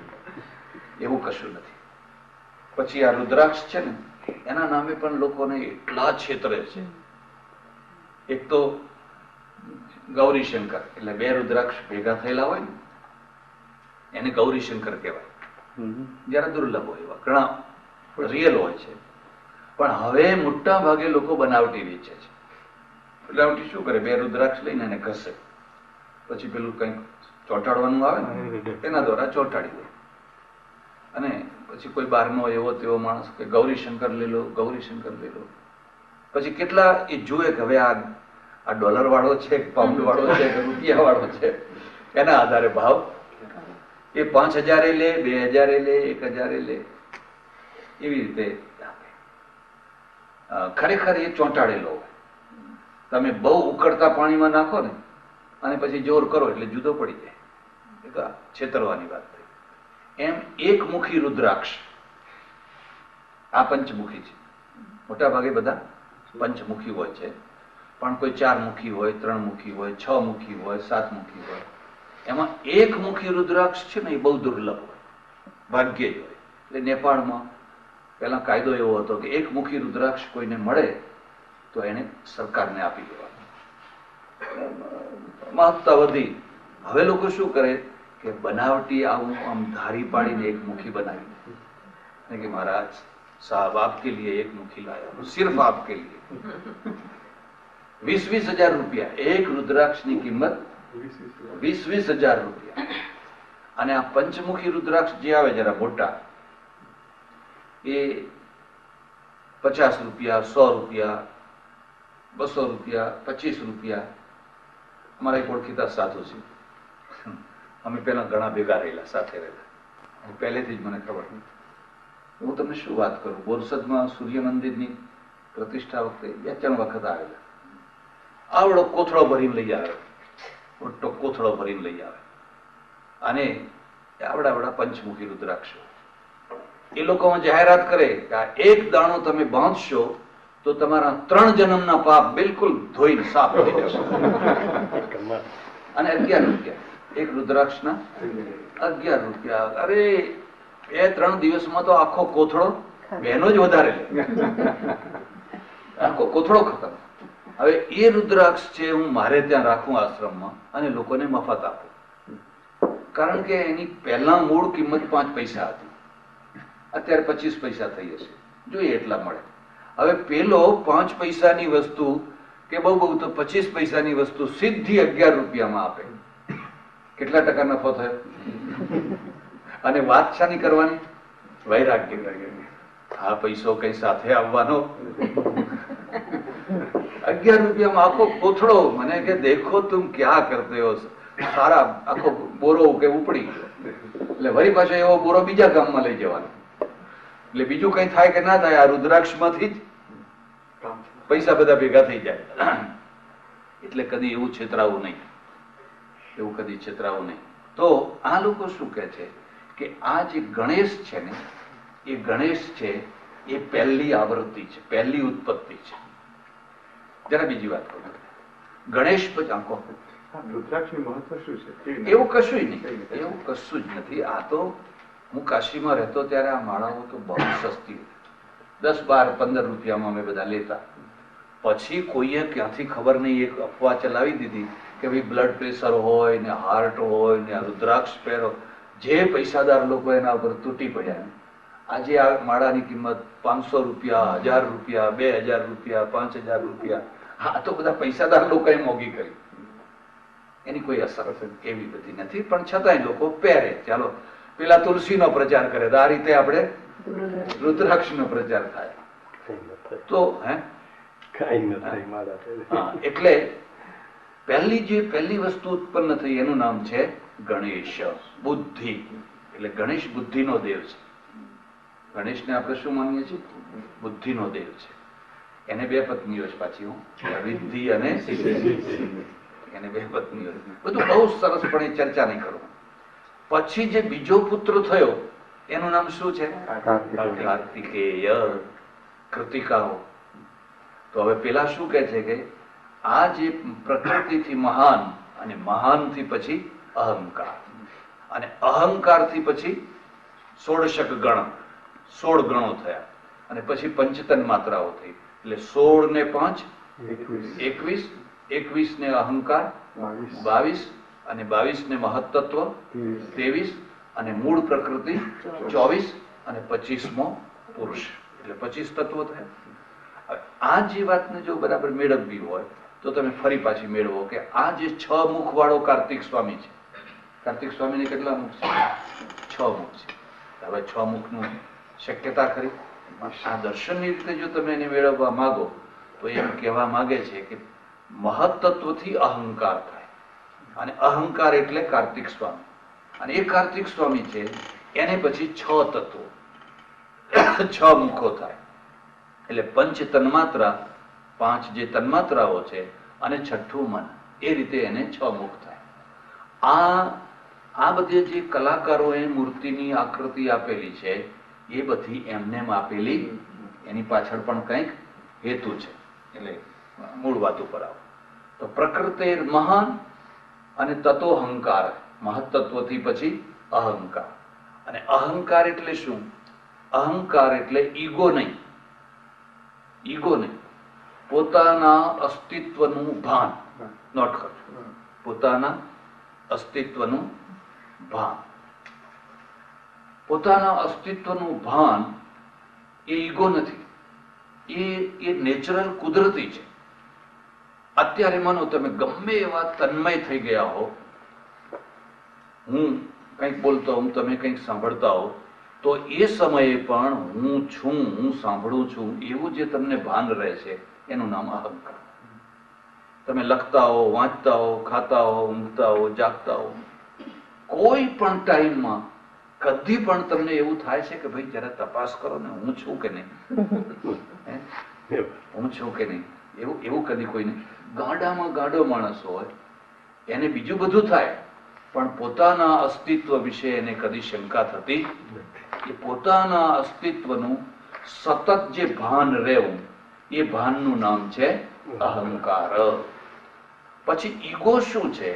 Speaker 1: એવું કશું નથી. પછી આ રુદ્રાક્ષ છે ને એના નામે પણ લોકોને એટલા છેતરે છે. એક તો ગૌરીશંકર એટલે બે રુદ્રાક્ષ ભેગા થયેલા હોય ને એને ગૌરીશંકર કહેવાય. જરા દુર્લભ હોય, એવા ઘણા રિયલ હોય છે. પણ હવે મોટા ભાગે લોકો બનાવટી વેચે છે. બનાવટી શું કરે, બે રુદ્રાક્ષ લઈને એને ઘસે, પછી પેલું કંઈક ચોંટાડવાનું આવે ને એના દ્વારા ચોંટાડી દે. અને પછી કોઈ બહારનો એવો તેવો માણસ કે ગૌરીશંકર લઈ લો, ગૌરીશંકર લઈ લો. પછી કેટલા એ જુએ કે હવે આ ડોલર વાળો છે, પાઉન્ડ વાળો છે કે રૂપિયા વાળો છે, એના આધારે ભાવ એ 5000 લે, 2000 લે, 1000 લે, એવી રીતે આપે. ખરેખર એ ચોંટાડેલો હોય. તમે બહુ ઉકળતા પાણીમાં નાખો ને અને પછી જોર કરો એટલે જુદો પડી જાય. એ તો છેતરવાની વાત થઈ. એમ એકમુખી રુદ્રાક્ષ આ પંચમુખી છે. મોટા ભાગે બધા પંચમુખી હોય છે, પણ કોઈ 4 મુખી હોય, 3 મુખી હોય, 6 મુખી હોય, 7 મુખી હોય. એમાં એકમુખી રુદ્રાક્ષ છે ને એ બહુ દુર્લભ હોય, ભાગ્યે જ હોય. એટલે નેપાળમાં પહેલા કાયદો એવો હતો કે એકમુખી રુદ્રાક્ષ કોઈને મળે તો એને સરકારને આપી દેવાનું. મહત્તા વધી. હવે લોકો શું કરે કે બનાવટી આવું આમ ધારી પાડીને એક મુખી બનાવી દે કે મહારાજ સાहब आपके लिए एक मुखी लाया हूं, सिर्फ आपके लिए. 20,000 રૂપિયા એક રુદ્રાક્ષની કિંમત, 20,000 રૂપિયા. અને આ પંચમુખી રુદ્રાક્ષ જે આવે જરા મોટા એ 50 રૂપિયા, 100 રૂપિયા, 200 રૂપિયા, 25 રૂપિયા. અમારા એક ઓળખીતા સાધુ છે, અમે પેલા ઘણા ભેગા રહેલા, સાથે રહેલા, પહેલેથી જ મને ખબર. હું તમને શું વાત કરું, બોરસદમાં સૂર્ય મંદિરની પ્રતિષ્ઠા વખતે 2-3 વખત આવેલા. આવડો કોથળો ભરીને લઈ આવે, મોટો કોથળો ભરીને લઈ આવે, અને આવડા પંચમુખી રુદ્રાક્ષો. એ લોકો જાહેરાત કરે કે આ એક દાણો તમે બાંધશો તો તમારા 3 જન્મના પાપ બિલકુલ ધોઈને સાફ થઈ જશે. અને 11 રૂપિયા એક રુદ્રાક્ષના, 11 રૂપિયા. અરે 2-3 દિવસમાં તો આખો કોથળો, બહેનો જ વધારે લે, આખો કોથળો ખતમ. હવે એ રુદ્રાક્ષ છે હું મારે ત્યાં રાખું આશ્રમમાં અને લોકોને મફત આપું, કારણ કે એની પહેલા મૂળ કિંમત 5 પૈસા હતી, અત્યારે 25 પૈસા થઈ હશે, જોઈએ એટલા મળે. હવે પેલો 5 પૈસાની વસ્તુ કે બહુ તો 25 પૈસાની વસ્તુ સીધી 11 રૂપિયામાં આપે. કેટલા ટકા નફો થયો? અને વાત શાની કરવાની? વૈરાગ્ય. આ પૈસો કઈ સાથે આવવાનો? 11 રૂપિયામાં આખો કોથળો. મને કે દેખો તુમ ક્યાં કરતે હો. સારા આખો બોરો કે ઉપડી ગયો. એટલે વળી પાછો એવો બોરો બીજા ગામમાં લઈ જવાનો. એટલે બીજું કઈ થાય કે ના થાય, આ રુદ્રાક્ષમાંથી જ પૈસા બધા ભેગા થઈ જાય. એટલે કદી એવું છેતરાવું નહીં, એવું કદી છેતરાવું નહીં. તો આ લોકો શું કહે છે કે આ જે ગણેશ છે ને એ ગણેશ છે એ પહેલી આવૃત્તિ છે, પહેલી ઉત્પત્તિ છે. જરા બીજી વાત કરું, ગણેશ પછી આંખો
Speaker 3: રુદ્રાક્ષનું મહત્વ શું છે?
Speaker 1: એવું કશું નહીં, એવું કશું જ નથી. આ તો હું કાશીમાં રહેતો ત્યારે આ માળાઓ તો બહુ સસ્તી હતી, 10, 12, 15 રૂપિયામાં અમે બધા લેતા. પછી કોઈએ ક્યાંથી ખબર નહીં એક અફવા ચલાવી દીધી કે ભાઈ બ્લડ પ્રેશર હોય ને હાર્ટ હોય ને રુદ્રાક્ષ પહેરો. જે પૈસાદાર લોકો એના ઉપર તૂટી પડ્યા. આજે આ માળાની કિંમત 500 રૂપિયા, 1000 રૂપિયા, 2000 રૂપિયા, 5000 રૂપિયા. હા, તો બધા પૈસાદાર લોકોએ મોંઘી કરી. એની કોઈ અસર એવી બધી નથી, પણ છતાંય લોકો પહેરે. ચાલો પેલા તુલસીનો પ્રચાર કરે તો આ રીતે આપણે રુદ્રાક્ષનો પ્રચાર થાય. તો એટલે પહેલી વસ્તુ ઉત્પન્ન થઈ એનું નામ છે ગણેશ. બુદ્ધિ એટલે ગણેશ બુદ્ધિનો દેવ છે. ગણેશને આપણે શું માનીએ છીએ? બુદ્ધિનો દેવ છે. એને બે પત્નીઓ છે પાછી, રિદ્ધિ અને સિદ્ધિ. એને બે પત્નીઓ. બધું બહુ સરસ પણ એ ચર્ચા નહીં કરું. પછી જે બીજો પુત્ર થયો એનું નામ શું છે? કાર્તિકેય. કૃતિકાઓ. તો હવે પેલા શું કહે છે કે આ જે પ્રકૃતિથી મહાન અને મહાનથી પછી અહંકાર અને અહંકારથી પછી 16 ગણ, 16 ગણો થયા અને પછી પંચતન માત્રાઓ થઈ. એટલે 16 ને 5 21, 21 ને અહંકાર 22 અને 22 ને મહત્તત્વ 23 અને મૂળ પ્રકૃતિ 24 અને 25મો પુરુષ, એટલે 25 તત્વો થયા. હવે આ જે વાતને જો બરાબર મેળવવી હોય તો તમે ફરી પાછી મેળવો કે આ જે 6 મુખ વાળો કાર્તિક સ્વામી છે, કાર્તિક સ્વામીને કેટલા મુખ છે? 6 મુખ છે. હવે 6 મુખનું શક્યતા ખરી? આ દર્શનની રીતે જો તમે એને મેળવવા માંગો તો એમ કહેવા માંગે છે કે મહત્તત્વથી અહંકાર થાય અને અહંકાર એટલે કાર્તિક સ્વામી, અને એ કાર્તિક સ્વામી છે એને પછી 6 તત્વો, 6 મુખો થાય. એટલે પંચ તન્માત્રા, 5 જે તન્માત્રાઓ છે અને 6ઠું મન, એ રીતે એને 6 મુખ થાય. આ બધી જે કલાકારોએ મૂર્તિની આકૃતિ આપેલી છે એ બધી એમને આપેલી, એની પાછળ પણ કંઈક હેતુ છે. એટલે મૂળ વાત ઉપર આવો તો પ્રકૃતિ મહાન અને તતો અહંકાર, મહત્તત્વથી પછી અહંકાર. અને અહંકાર એટલે શું? અહંકાર એટલે ઈગો નહીં, ઈગો નહીં, પોતાના અસ્તિત્વનું ભાન. નોટ કરજો, પોતાના અસ્તિત્વનું ભાન. પોતાના અસ્તિત્વનું ભાન એ ઈગો નથી, એ નેચરલ, કુદરતી છે. અત્યારે માનો તમે ગમે એવા તન્મય થઈ ગયા હો, હું કંઈક બોલતો હોઉં, તમે કંઈક સાંભળતા હો, તો એ સમયે પણ હું છું, હું સાંભળું છું, એવું જે તમને ભાન રહે છે એનું નામ અહંકાર. તમે લખતા હો, વાંચતા હો, ખાતા હો, ઊંઘતા હો, જાગતા હો, કોઈ પણ ટાઈમમાં કદી પણ તમને એવું થાય છે કે ભાઈ જરા તપાસ કરો ને, હું છું કે નહીં, હું છું કે નહીં? એવું કદી કોઈ નહીં. ગાડામાં ગાડો માણસ હોય એને બીજું બધું થાય પણ પોતાના અસ્તિત્વ વિશે એને કદી શંકા થતી. એ પોતાના અસ્તિત્વનું સતત જે ભાન રહેવું, એ ભાનનું નામ છે અહંકાર. પછી ઈગો શું છે?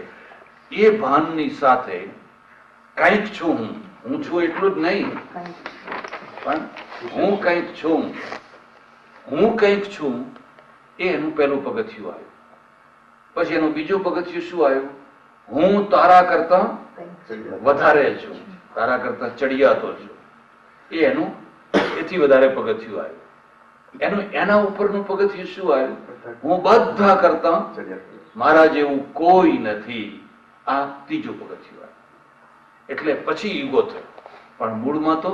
Speaker 1: એ ભાનની સાથે કંઈક છું, હું છું એટલું જ નહીં, પણ હું કંઈક છું, હું કંઈક છું, એ એનું પહેલું પગથિયું આવ્યું. પછી એનું બીજું પગથિયું શું આવ્યું? હું તારા કરતા વધારે છું, તારા કરતા ચડિયાતો છું. એ એનું એથી વધારે પગથિયું આવ્યું. એના ઉપરનું પગથિયું શું આવ્યું? હું બધા કરતા મારા જેવું કોઈ નથી. આ ત્રીજું પગથિયું આવ્યું. એટલે પછી ઈગો થયો, પણ મૂળમાં તો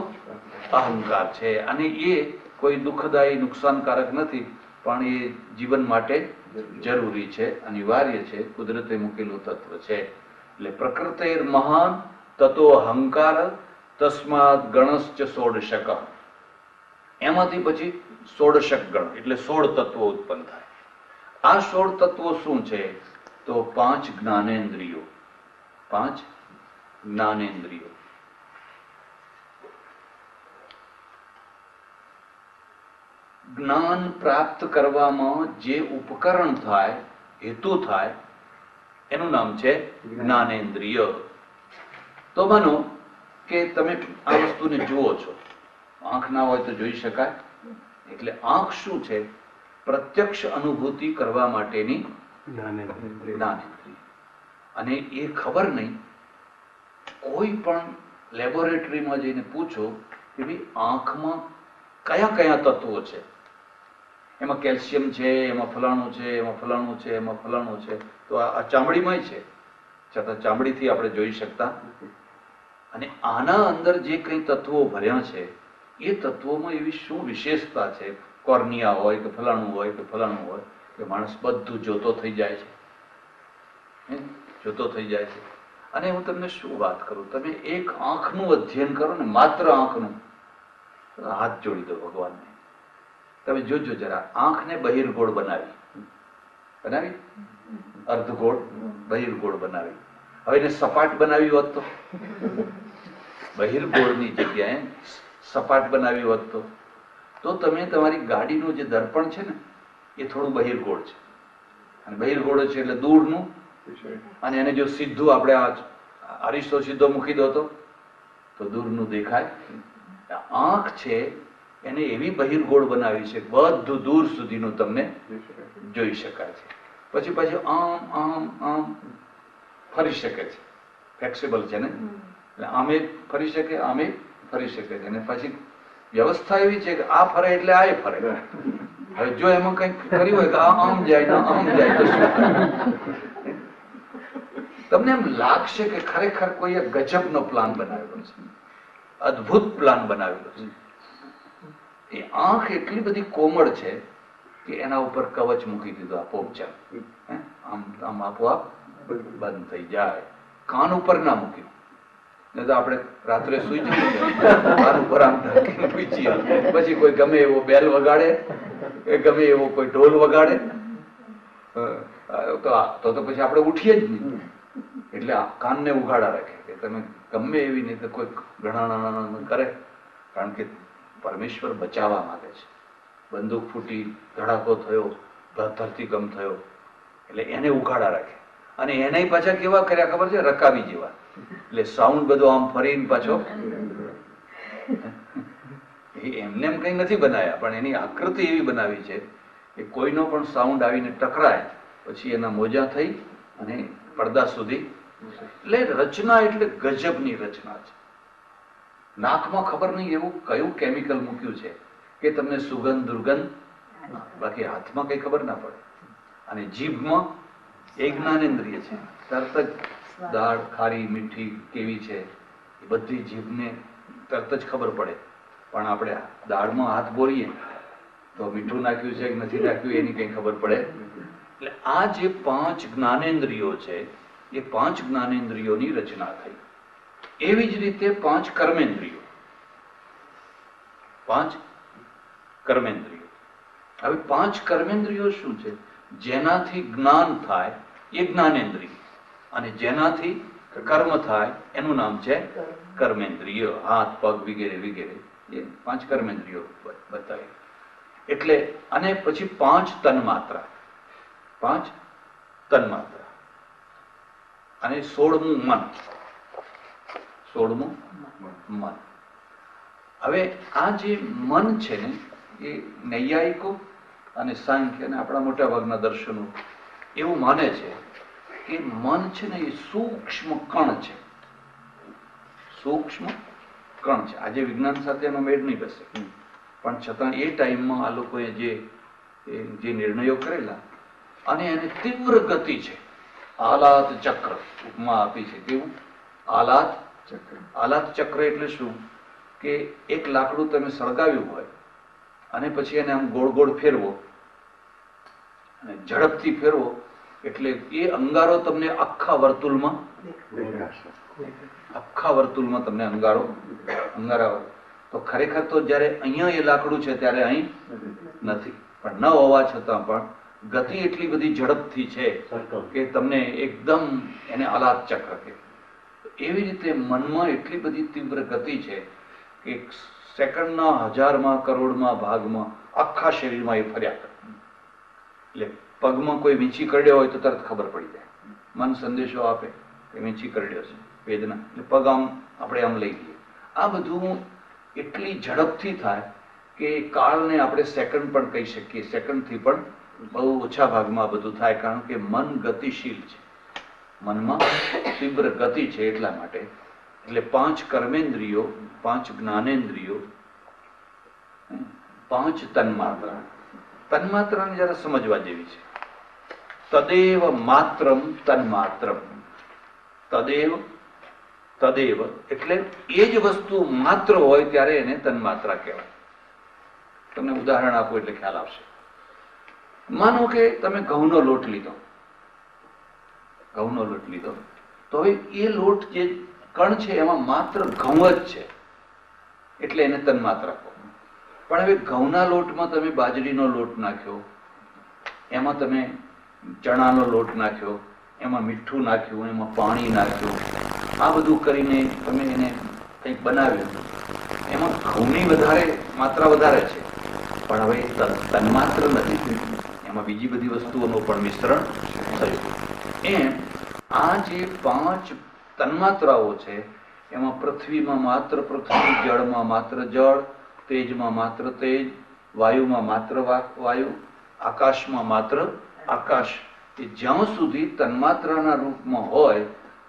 Speaker 1: અહંકાર છે. અને એ કોઈ દુઃખદાયી, નુકસાનકારક નથી, પણ એ જીવન માટે જરૂરી છે, અનિવાર્ય છે, કુદરતે મૂકેલું તત્વ છે. એટલે પ્રકૃતિર મહાન તતો અહંકાર તસ્માદ ગણશ્ચ 16. એમાંથી પછી 16 ગણ એટલે 16 તત્વો ઉત્પન્ન થાય. આ 16 તત્વો શું છે? તો 5 જ્ઞાનેન્દ્રિયો, 5 જ્ઞાનેન્દ્રિયો. જ્ઞાન પ્રાપ્ત કરવામાં જે ઉપકરણ થાય, હેતુ થાય, એનું નામ છે જ્ઞાનેન્દ્રિય. તો માનો કે તમે આ વસ્તુને જુઓ છો, આંખ ના હોય તો જોઈ શકાય. એટલે આંખ શું છે? પ્રત્યક્ષ અનુભૂતિ કરવા માટેની જ્ઞાનેન્દ્રિય. અને એ ખબર નહીં, કોઈ પણ લેબોરેટરીમાં જઈને પૂછો કે ભાઈ આંખમાં કયા કયા તત્વો છે, એમાં કેલ્શિયમ છે, એમાં ફલાણું છે, એમાં ફલાણું છે, એમાં ફલાણું છે, તો આ ચામડીમાં છે, છતાં ચામડીથી આપણે જોઈ શકતા. અને આના અંદર જે કંઈ તત્વો ભર્યા છે એ તત્વોમાં એવી શું વિશેષતા છે? કોર્નિયા હોય કે ફલાણું હોય કે ફલાણું હોય કે માણસ બધું જોતો થઈ જાય છે, જોતો થઈ જાય છે. અને હું તમને શું વાત કરું, તમે એક આંખનું અધ્યયન કરો ને, માત્ર આંખનું, હાથ જોડી દો ભગવાનને. તમે જોજો જરા, આંખને બહિર્ગોળ બનાવી અર્ધગોળ બહિર્ગોળ બનાવી. હવે એને સપાટ બનાવી હોત તો, બહિર્ગોળની જગ્યાએ સપાટ બનાવી હોત તો તમે તમારી ગાડીનું જે દર્પણ છે ને એ થોડું બહિર્ગોળ છે, અને બહિર્ગોળ છે એટલે દૂરનું, અને એને જો સીધું આપણે આ અરીસો સીધો મૂકી દો તો દૂરનું દેખાય. આંખ છે એને એવી બહિર્ગોળ બનાવી છે બધું દૂર સુધીનું તમને જોઈ શકાય છે. પછી પાછું આમ આમ આમ ફરી શકે છે, ફ્લેક્સિબલ છે ને, એટલે આમે ફરી શકે, આમે ફરી શકે છે. અને પછી વ્યવસ્થા એવી છે કે આ ફરે એટલે આ ફરે. હવે જો એમાં કંઈક કર્યું હોય કે આ આમ જાય ને આમ જાય તો શું થાય? તમને એમ લાગશે કે ખરેખર કોઈએ ગજબનો પ્લાન બનાવેલો છે, અદ્ભુત પ્લાન બનાવેલો છે. એ આંખ એટલી બધી કોમળ છે કે એના ઉપર કવચ મૂકી દીધું, આપોપચાર આમ આમ આપોઆપ બંધ થઈ જાય. કાન ઉપર ના મૂક્યું, નહીં તો આપણે રાત્રે સુઈ જઈએ કાન ઉપર આમ ઢાંકીને સુઈ જઈએ, પછી કોઈ ગમે એવો બેલ વગાડે, ગમે એવો કોઈ ઢોલ વગાડે તો પછી આપણે ઉઠીએ જ નહીં. એટલે કાનને ઉઘાડા રાખે કે તમે ગમે એવી નહીં તો કોઈ ઘણા કરે, કારણ કે પરમેશ્વર બચાવવા માંગે છે. બંદૂક ફૂટી, ધડાકો થયો, ધરતીકંપ થયો, એટલે એને ઉઘાડા રાખે. અને એને પાછા કેવા કર્યા ખબર છે? રકાબી જેવા. એટલે સાઉન્ડ બધો આમ ફરીને પાછો, એમને એમ કઈ નથી બનાવ્યા, પણ એની આકૃતિ એવી બનાવી છે કે કોઈનો પણ સાઉન્ડ આવીને ટકરાય પછી એના મોજા થઈ અને પડદા સુધી. એટલે રચના એટલે ગજબની રચના છે. નાકમાં ખબર નહીં એવું કયું કેમિકલ મૂક્યું છે કે તમને સુગંધ દુર્ગંધ, બાકી હાથમાં કઈ ખબર ના પડે. અને જીભમાં એક જ્ઞાનેન્દ્રિય છે, તરત જ દાળ ખારી મીઠી કેવી છે એ બધી જીભને તરત જ ખબર પડે. પણ આપણે દાળમાં હાથ બોલીએ તો મીઠું નાખ્યું છે કે નથી નાખ્યું એની કઈ ખબર પડે. એટલે આ જે 5 જ્ઞાનેન્દ્રિયો છે એ 5 જ્ઞાનેન્દ્રિયોની રચના થઈ. એવી જ રીતે 5 કર્મેન્દ્રિયો, 5 કર્મેન્દ્રિયો. હવે 5 કર્મેન્દ્રિયો શું છે? જેનાથી જ્ઞાન થાય એ જ્ઞાનેન્દ્રિય, અને જેનાથી કર્મ થાય એનું નામ છે કર્મેન્દ્રિય. હાથ પગ વગેરે વગેરે એ 5 કર્મેન્દ્રિયો બતાવી. એટલે અને પછી 5 તન્માત્રા, 5 તન્માત્રા, અને 16મું મન, 16મું મન. હવે આ જે મન છે ને એ નૈયાયિકો અને સાંખ્ય અને આપણા મોટા ભાગના દર્શનો એવું માને છે કે મન છે ને એ સૂક્ષ્મ કણ છે, સૂક્ષ્મ કણ છે. આજે વિજ્ઞાન સાથે એનો મેળ નહીં બેસે, પણ છતાં એ ટાઈમમાં આ લોકોએ જે નિર્ણયો કરેલા, અને એને તીવ્ર ગતિ છે. આલાત ચક્ર ઉપમા આપી છે. કેવું? આલાત ચક્ર. આલાત ચક્ર એટલે શું? કે એક લાકડું તમે સળગાવ્યું હોય અને પછી એને આમ ગોળ ગોળ ફેરવો, અને ઝડપથી ફેરવો એટલે એ અંગારો તમને આખા વર્તુળમાં તમને અંગારા. તો ખરેખર તો જ્યારે અહીંયા એ લાકડું છે ત્યારે અહીં નથી, પણ ન હોવા છતાં પણ ગતિ એટલી બધી ઝડપથી છે કે તમને એકદમ એને આલાત ચક્ર કહે. એવી રીતે મનમાં એટલી બધી તીવ્ર ગતિ છે કે સેકન્ડના 1000માં કરોડમાં ભાગમાં આખા શરીરમાં એ ફર્યા કરે. એટલે પગમાં કોઈ વીંછી કરડ્યો હોય તો તરત ખબર પડી જાય, મન સંદેશો આપે કે વીંછી કરડ્યો છે, વેદના. એટલે પગ આમ આપણે આમ લઈ લઈએ. આ બધું એટલી ઝડપથી થાય કે કાળને આપણે સેકન્ડ પણ કહી શકીએ, સેકન્ડથી પણ બહુ ઓછા ભાગમાં બધું થાય, કારણ કે મન ગતિશીલ છે, મનમાં તીવ્ર ગતિ છે. એટલા માટે એટલે 5 કર્મેન્દ્રિયો, 5 જ્ઞાનેન્દ્રિયો, 5 તન્માત્રા. તન્માત્રાને જરા સમજવા જેવી છે. તદેવ માત્રમ તન્માત્રમ. તદેવ એટલે એ જ વસ્તુ માત્ર હોય ત્યારે એને તન્માત્રા કહેવાય. તમને ઉદાહરણ આપો એટલે ખ્યાલ આવશે. માનો કે તમે ઘઉંનો લોટ લીધો, તો હવે એ લોટ જે કણ છે એમાં માત્ર ઘઉં જ છે, એટલે એને તન્માત્રા કહો. પણ હવે ઘઉંના લોટમાં તમે બાજરીનો લોટ નાખ્યો, એમાં તમે ચણાનો લોટ નાખ્યો, એમાં મીઠું નાખ્યું, એમાં પાણી નાખ્યું, આ બધું કરીને તમે એને કંઈક બનાવ્યું. એમાં ઘઉંની માત્રા વધારે છે, પણ હવે તન્માત્ર નથી, એમાં બીજી બધી વસ્તુઓનું પણ મિશ્રણ થયું. એમ આ જે 5 તન્માત્રાઓ છે એમાં પૃથ્વીમાં માત્ર પૃથ્વી, જળમાં માત્ર જળ, તેજમાં માત્ર તેજ, વાયુમાં માત્ર વાયુ, આકાશમાં માત્ર આકાશ, એ જ્યાં સુધી તન્માત્રાના રૂપમાં હોય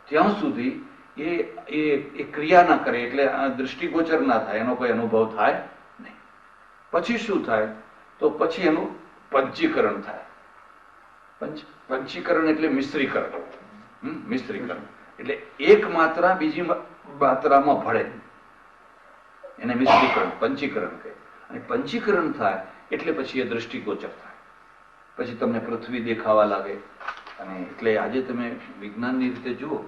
Speaker 1: ત્યાં સુધી એ ક્રિયા ના કરે, એટલે દૃષ્ટિગોચર ના થાય, એનો કોઈ અનુભવ થાય નહીં. પછી શું થાય? તો પછી એનું પંચીકરણ થાય. પંચીકરણ એટલે મિશ્રીકરણ. મિશ્રીકરણ એટલે એક માત્રા બીજી માત્રામાં ભળે, એને મિશ્રીકરણ, પંચીકરણ કહે. અને પંચીકરણ થાય એટલે પછી એ દૃષ્ટિગોચર થાય, પછી તમને પૃથ્વી દેખાવા લાગે. અને એટલે આજે તમે વિજ્ઞાનની રીતે જુઓ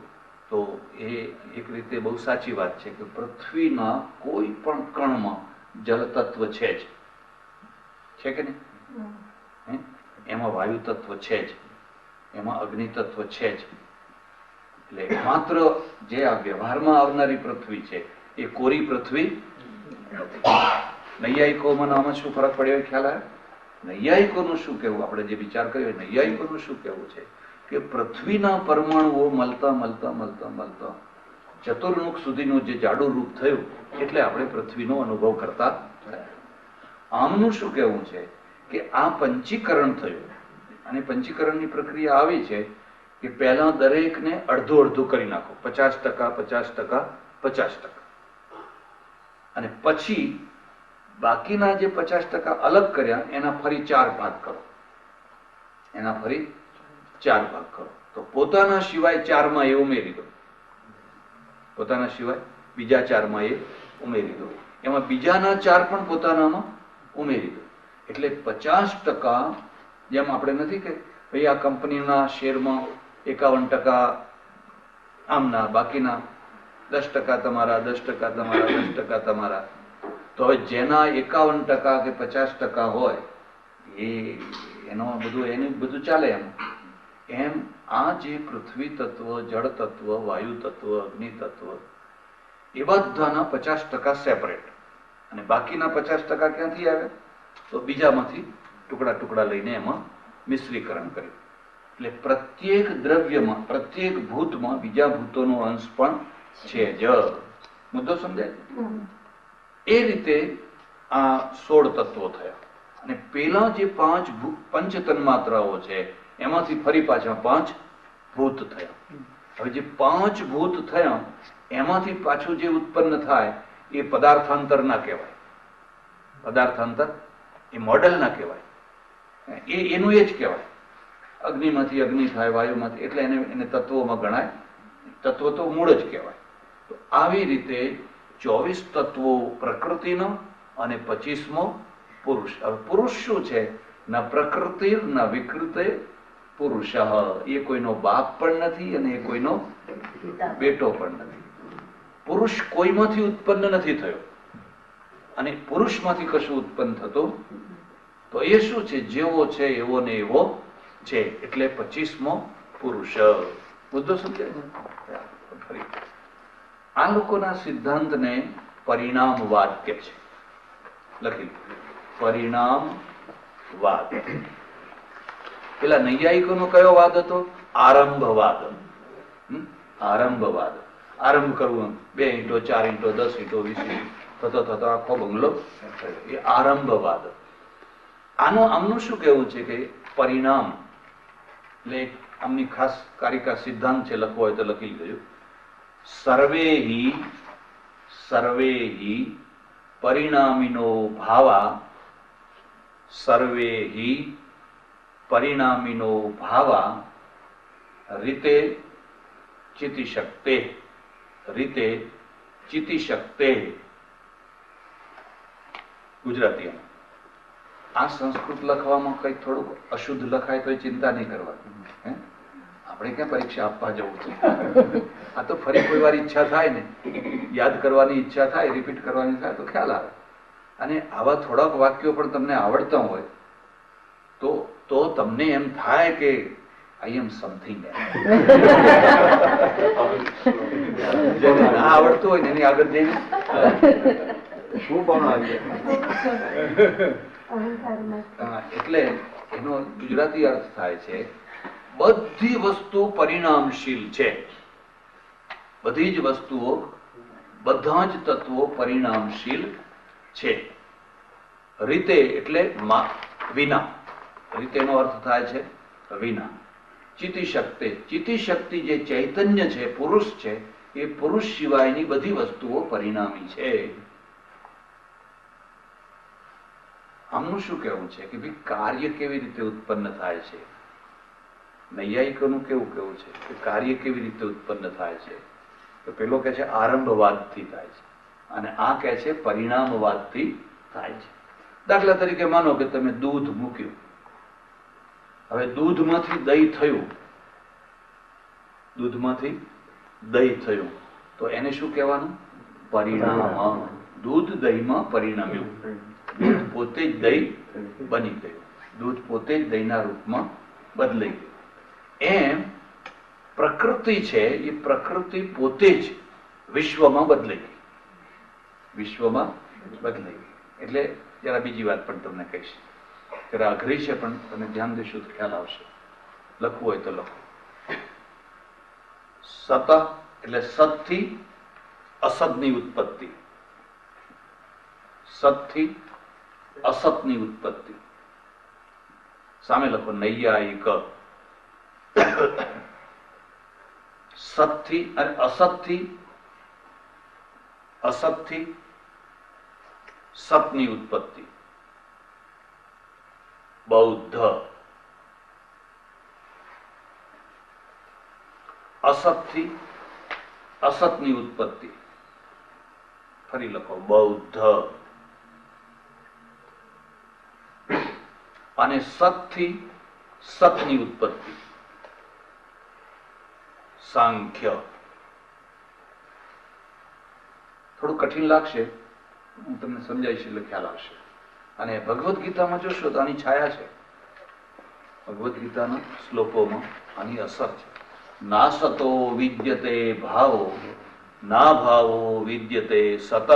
Speaker 1: તો એ એક રીતે બહુ સાચી વાત છે કે પૃથ્વીના કોઈ પણ કણમાં જળ તત્વ છે જ, છે કે નહીં? એમાં વાયુ તત્વ છે જ, એમાં અગ્નિ તત્વ છે જ. એટલે માત્ર જે આ વ્યવહારમાં આવનારી પૃથ્વી છે એ કોરી પૃથ્વી. નૈયાયિકોમાં આમાં શું ફરક પડ્યો ખ્યાલ આવે? નૈયાયિકોનું શું કહેવું, આપણે જે વિચાર કર્યો, નૈયાયિકોનું શું કહેવું છે કે પૃથ્વીના પરમાણુઓ મળતા મળતા મળતા મળતા ચતુર્મુખ સુધીનું જે જાડું રૂપ થયું એટલે આપણે પૃથ્વીનો અનુભવ કરતા. આમનું શું કહેવું છે કે આ પંચીકરણ થયું, અને પંચીકરણની પ્રક્રિયા આવી છે કે પહેલા દરેકને અડધું અડધું કરી નાખો, 50%, 50%, 50%, અને પછી બાકીના જે 50% અલગ કર્યા એના ફરી 4 ભાગ કરો, એના ફરી 4 ભાગ કરો. તો પોતાના સિવાય 4માં એ ઉમેરી દો, પોતાના સિવાય બીજા 4માં એ ઉમેરી દો, એમાં બીજાના 4 પણ પોતાનામાં ઉમેરી દો. એટલે 50%, જેમ આપણે નથી કે ભાઈ આ કંપનીના શેરમાં 51% આમના, બાકીના 10% તમારા, 10% તમારા, 10% તમારા. તો હવે જેના 51% કે 50% હોય એનું બધું ચાલે. એમ આ જે પૃથ્વી તત્વ, જળ તત્વ, વાયુ તત્વ, અગ્નિ તત્વ, એ બધાના 50% સેપરેટ, અને બાકીના 50% ક્યાંથી આવે? તો બીજામાંથી ટુકડા ટુકડા લઈને એમાં મિશ્રીકરણ કર્યું. એટલે પ્રત્યેક દ્રવ્યમાં, પ્રત્યેક ભૂતમાં બીજા ભૂતોનો અંશ પણ છે જ. મુદ્દો સમજાય? એ રીતે આ 16 તત્વો થયા. અને પેલા જે 5 પંચ તન્માત્રાઓ છે એમાંથી ફરી પાછા 5 ભૂત થયા. હવે જે 5 ભૂત થયા એમાંથી પાછું જે ઉત્પન્ન થાય એ પદાર્થાંતર ના કહેવાય. પદાર્થાંતર એ મોડેલ ના કહેવાય, એનું એ જ કહેવાય. અગ્નિમાંથી અગ્નિ થાય, વાયુમાંથી, એટલે એને તત્વોમાં ગણાય. તત્વ તો મૂળ જ કહેવાય. તો આવી રીતે 24 તત્વો પ્રકૃતિનો અને 25મો પુરુષ. હવે પુરુષ શું છે? ન પ્રકૃતિ ન વિકૃતે પુરુષ. એ કોઈનો બાપ પણ નથી અને એ કોઈનો બેટો પણ નથી. પુરુષ કોઈમાંથી ઉત્પન્ન નથી થયો, અને પુરુષમાંથી કશું ઉત્પન્ન થતું તો એ શું છે? જેવો છે એવો ને એવો છે, એટલે 25મો પુરુષ. મુદ્દો સમજાય? ફરી આ લોકોના સિદ્ધાંતને પરિણામવાદ કે છે. લખી પરિણામવાદ. પેલા નૈયાયિકોનો કયો વાદ હતો? આરંભવાદ. આરંભવાદ. આરંભ કરવું, 2 ઈંટો, 4 ઈંટો, 10 ઈંટો, 20 ઈંટો થતો થતો આખો બંગલો, એ આરંભવાદ. આમનું શું કહેવું છે કે પરિણામ એટલે આમની ખાસ કારિકા સિદ્ધાંત છે, લખવો હોય તો લખી લેજો. સર્વે હિ પરિણામિનો ભાવા, સર્વે હિ પરિણામિનો ભાવા રીતે ચિતિશક્તે, રીતે ચિતિશક્તે. ગુજરાતી. આ સંસ્કૃત લખવામાં કઈ થોડુંક અશુદ્ધ લખાય તો ચિંતા નહીં કરવાની. આપણે ક્યાં પરીક્ષા આપવા જવું છે? આ તો ફરી કોઈ વાર ઈચ્છા થાય ને, યાદ કરવાની ઈચ્છા થાય, રિપીટ કરવાની થાય તો ખ્યાલ આવે. અને આવા થોડાક વાક્યો પણ તમને આવડતા હોય તો તમને એમ થાય કે આઈ એમ સમથિંગ. જેને ના આવડતું હોય ને એની આગળ જઈને
Speaker 3: શું પણ આવી
Speaker 1: એટલે એનો ગુજરાતી અર્થ થાય છે બધી વસ્તુ પરિણામશીલ છે. બધી જ વસ્તુઓ, બધા જ તત્વો પરિણામશીલ છે. રીતે એટલે વિના. રીતેનો અર્થ થાય છે વિના. ચિતિ શક્તિ, ચિતિ શક્તિ જે ચૈતન્ય છે, પુરુષ છે, એ પુરુષ સિવાયની બધી વસ્તુઓ પરિણામી છે. આમનું શું કહેવું છે કે ભાઈ કાર્ય કેવી રીતે ઉત્પન્ન થાય છે? નૈયાયિકોનું કેવું કહેવું છે કે કાર્ય કેવી રીતે ઉત્પન્ન થાય છે? તો પેલો કહે છે આરંભવાદથી થાય છે અને આ કહે છે પરિણામવાદથી થાય છે. દાખલા તરીકે માનો કે તમે દૂધ મૂક્યું, હવે દૂધમાંથી દહીં થયું, દૂધમાંથી દહીં થયું, તો એને શું કહેવાનું? પરિણામ. દૂધ દહીંમાં પરિણમ્યું. દૂધ પોતે જ દહીં બની ગયું, દૂધ પોતે જ દહીંના રૂપમાં બદલાઈ ગયું. એમ પ્રકૃતિ છે, એ પ્રકૃતિ પોતે જ વિશ્વમાં બદલાઈ ગઈ, વિશ્વમાં બદલાઈ ગઈ. એટલે જરા બીજી વાત પણ તમને કહીશ, જરા અઘરી છે પણ તમે ધ્યાન દેશો તો ખ્યાલ આવશે. લખવું હોય તો લખો. સત એટલે સતથી અસતની ઉત્પત્તિ, સતથી અસતની ઉત્પત્તિ. સામે લખો નૈયાયિક. સતથી અને અસતથી, અસતથી સતની ઉત્પત્તિ. બૌદ્ધ. અસતથી અસતની ઉત્પત્તિ. ફરી લખો બૌદ્ધ. અને સતથી સતની ઉત્પત્તિ. સાંખ્ય. થોડું કઠિન લાગશે, હું તમને સમજાવીશ એટલે ખ્યાલ આવશે. અને ભગવદ્ ગીતામાં જોશો તો આની છાયા છે. ભગવદ્ ગીતાના શ્લોકોમાં આની અસર છે. ના સતો વિદ્યતે ભાવો, ના ભાવો વિદ્યતે સતઃ,